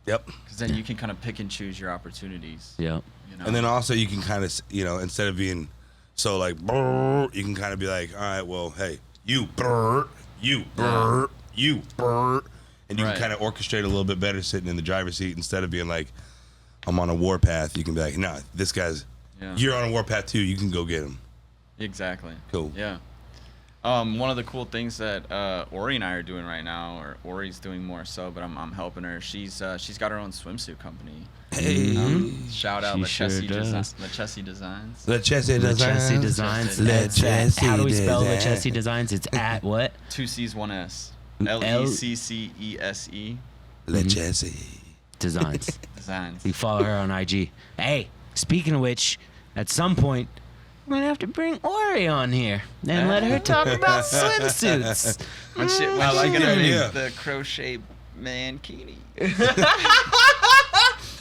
Speaker 1: Yep.
Speaker 3: Because then you can kind of pick and choose your opportunities.
Speaker 2: Yep.
Speaker 1: And then also you can kind of, instead of being so like, brr, you can kind of be like, all right, well, hey, you, brr, you, brr, you, brr. And you
Speaker 3: Right.
Speaker 1: can kind of orchestrate a little bit better sitting in the driver's seat instead of being like, I'm on a warpath. You can be like, nah, this guy's, you're on a warpath too. You can go get him.
Speaker 3: Exactly.
Speaker 1: Cool.
Speaker 3: Yeah. One of the cool things that Ori and I are doing right now, or Ori's doing more so, but I'm helping her. She's got her own swimsuit company.
Speaker 1: Hey.
Speaker 3: Shout out
Speaker 2: She sure does.
Speaker 3: Lechessie Designs.
Speaker 1: Lechessie
Speaker 2: Lechessie
Speaker 1: Designs.
Speaker 2: Designs. That's at, how do we spell
Speaker 1: Designs.
Speaker 2: Lechessie Designs? It's at what?
Speaker 3: 2 C's, 1 S.
Speaker 2: L-
Speaker 3: Leccese
Speaker 1: Lechessie.
Speaker 2: Designs.
Speaker 3: Designs.
Speaker 2: You follow her on IG. Hey, speaking of which, at some point, we're gonna have to bring Ori on here and let her talk about swimsuits.
Speaker 3: When she
Speaker 1: like
Speaker 3: gonna
Speaker 1: that
Speaker 3: make
Speaker 1: idea.
Speaker 3: the crochet mankini.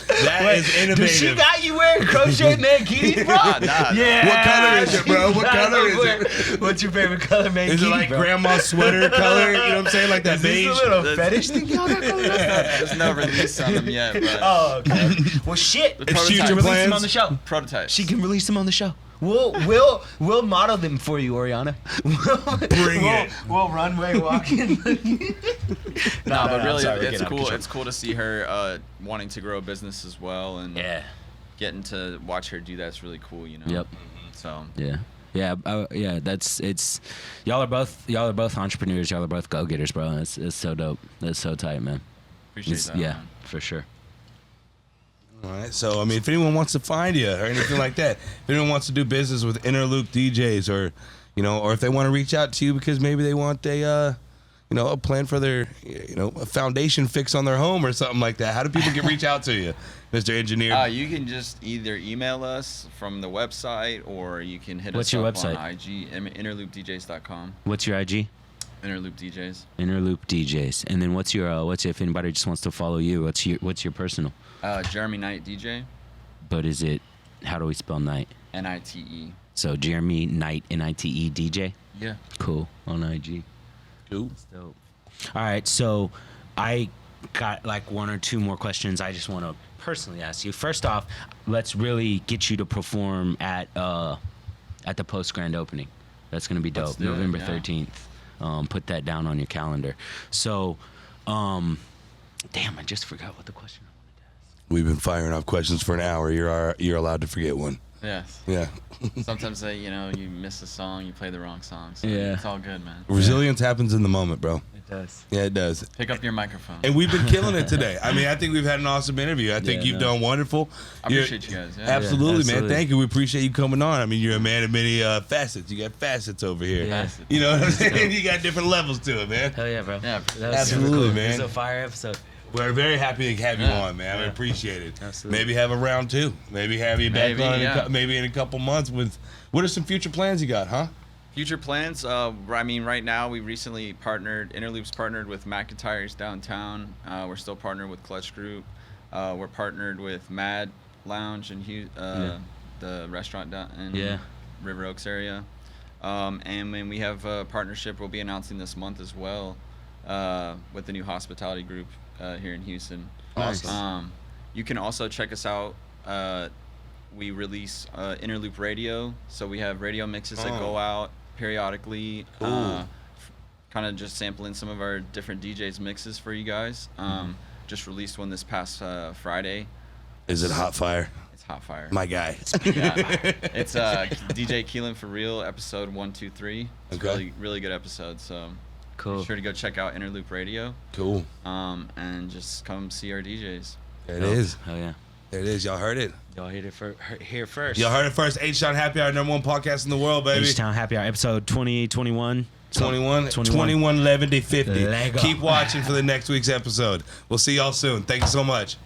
Speaker 1: That is innovative.
Speaker 2: Does she got you wearing crochet mankinis, bro?
Speaker 3: Nah.
Speaker 2: Yeah.
Speaker 1: What color is it, bro? What color is it?
Speaker 2: What's your favorite color mankini,
Speaker 1: Is it like
Speaker 2: bro?
Speaker 1: grandma's sweater color? You know what I'm saying? Like that
Speaker 2: Is this
Speaker 1: beige?
Speaker 2: a little
Speaker 3: That's-
Speaker 2: fetish thing y'all got going on?
Speaker 3: There's no release on them yet, but
Speaker 2: Oh, okay. Well, shit.
Speaker 3: The
Speaker 2: She
Speaker 3: prototype.
Speaker 2: can release them
Speaker 1: plans?
Speaker 2: on the show.
Speaker 3: prototypes.
Speaker 2: She can release them on the show. We'll model them for you, Oriana.
Speaker 1: Bring it.
Speaker 2: We'll runway walking.
Speaker 3: No, but really,
Speaker 2: sorry, we're
Speaker 3: it's
Speaker 2: getting
Speaker 3: cool.
Speaker 2: off control.
Speaker 3: It's cool to see her wanting to grow a business as well, and
Speaker 2: Yeah.
Speaker 3: getting to watch her do that's really cool.
Speaker 2: Yep.
Speaker 3: So
Speaker 2: Yeah. Yeah. Y'all are both entrepreneurs. Y'all are both go-getters, bro. It's so dope. That's so tight, man.
Speaker 3: appreciate that.
Speaker 2: Yeah,
Speaker 3: man.
Speaker 2: for sure.
Speaker 1: All right. So, I mean, if anyone wants to find you or anything like that, if anyone wants to do business with Innerloop DJs, or, or if they want to reach out to you because maybe they want a plan for their, a foundation fix on their home or something like that, how do people reach out to you, Mr. Engineer?
Speaker 3: You can just either email us from the website, or you can hit
Speaker 2: What's
Speaker 3: us
Speaker 2: your
Speaker 3: up
Speaker 2: website?
Speaker 3: on IG, innerloopdjs.com.
Speaker 2: What's your IG?
Speaker 3: Innerloop DJs.
Speaker 2: Innerloop DJs. And then what's if anybody just wants to follow you, what's your personal?
Speaker 3: Jeremy Nite DJ.
Speaker 2: But is it, how do we spell Nite?
Speaker 3: Nite.
Speaker 2: So Jeremy Nite, Nite DJ.
Speaker 3: Yeah.
Speaker 2: Cool, on IG.
Speaker 1: Cool.
Speaker 2: Dope. All right, so I got like one or two more questions I just want to personally ask you. First off, let's really get you to perform at the post grand opening. That's gonna be dope.
Speaker 3: Let's do it,
Speaker 2: November
Speaker 3: yeah.
Speaker 2: 13th. Put that down on your calendar. So, damn, I just forgot what the question I wanted to ask.
Speaker 1: We've been firing off questions for an hour. You're allowed to forget one.
Speaker 3: Yes.
Speaker 1: Yeah.
Speaker 3: Sometimes you miss a song, you play the wrong song. So
Speaker 2: Yeah.
Speaker 3: It's all good, man.
Speaker 1: Resilience happens in the moment, bro.
Speaker 2: It does.
Speaker 1: Yeah, it does.
Speaker 3: Pick up your microphone.
Speaker 1: And we've been killing it today. I mean, I think we've had an awesome interview. I think
Speaker 2: Yeah,
Speaker 1: you've
Speaker 2: no.
Speaker 1: done wonderful.
Speaker 3: I appreciate you guys. Yeah.
Speaker 1: Absolutely, man.
Speaker 2: absolutely.
Speaker 1: Thank you. We appreciate you coming on. I mean, you're a man of many facets. You got facets over here.
Speaker 2: Yeah.
Speaker 3: Facets.
Speaker 1: You know what I'm saying? You got different levels to it, man.
Speaker 2: Hell yeah, bro.
Speaker 3: Yeah.
Speaker 2: That was
Speaker 1: Absolutely,
Speaker 2: super cool.
Speaker 1: man.
Speaker 2: It was a fire episode.
Speaker 1: We're very happy to have you
Speaker 3: Yeah.
Speaker 1: on, man. I
Speaker 2: Yeah.
Speaker 1: appreciate it.
Speaker 2: Absolutely.
Speaker 1: Maybe have a round two. Maybe have you back
Speaker 3: Maybe,
Speaker 1: on
Speaker 3: yeah.
Speaker 1: maybe in a couple months with. What are some future plans you got, huh?
Speaker 3: Future plans. I mean, right now we recently Innerloop's partnered with McIntyre's downtown. We're still partnered with Clutch Group. We're partnered with Mad Lounge in the restaurant down in River Oaks area. And then we have a partnership we'll be announcing this month as well with the new hospitality group here in Houston.
Speaker 1: Awesome.
Speaker 3: You can also check us out. We release Innerloop Radio, so we have radio mixes that go out periodically, kind of just sampling some of our different DJs mixes for you guys. Just released one this past Friday.
Speaker 1: Is it hot fire?
Speaker 3: It's hot fire.
Speaker 1: My guy.
Speaker 3: It's DJ Keelan for Real, episode 123. It's really good episode. So
Speaker 2: cool.
Speaker 3: Be sure to go check out Innerloop Radio.
Speaker 1: Cool.
Speaker 3: And just come see our DJs.
Speaker 1: There it is.
Speaker 2: Oh yeah.
Speaker 1: There it is. Y'all heard it.
Speaker 2: Y'all heard it here first.
Speaker 1: Y'all heard it first. HTown Happy Hour, #1 podcast in the world, baby.
Speaker 2: HTown Happy Hour, episode 2021.
Speaker 1: 21 11 50.
Speaker 2: Lego.
Speaker 1: Keep watching for the next week's episode. We'll see y'all soon. Thank you so much.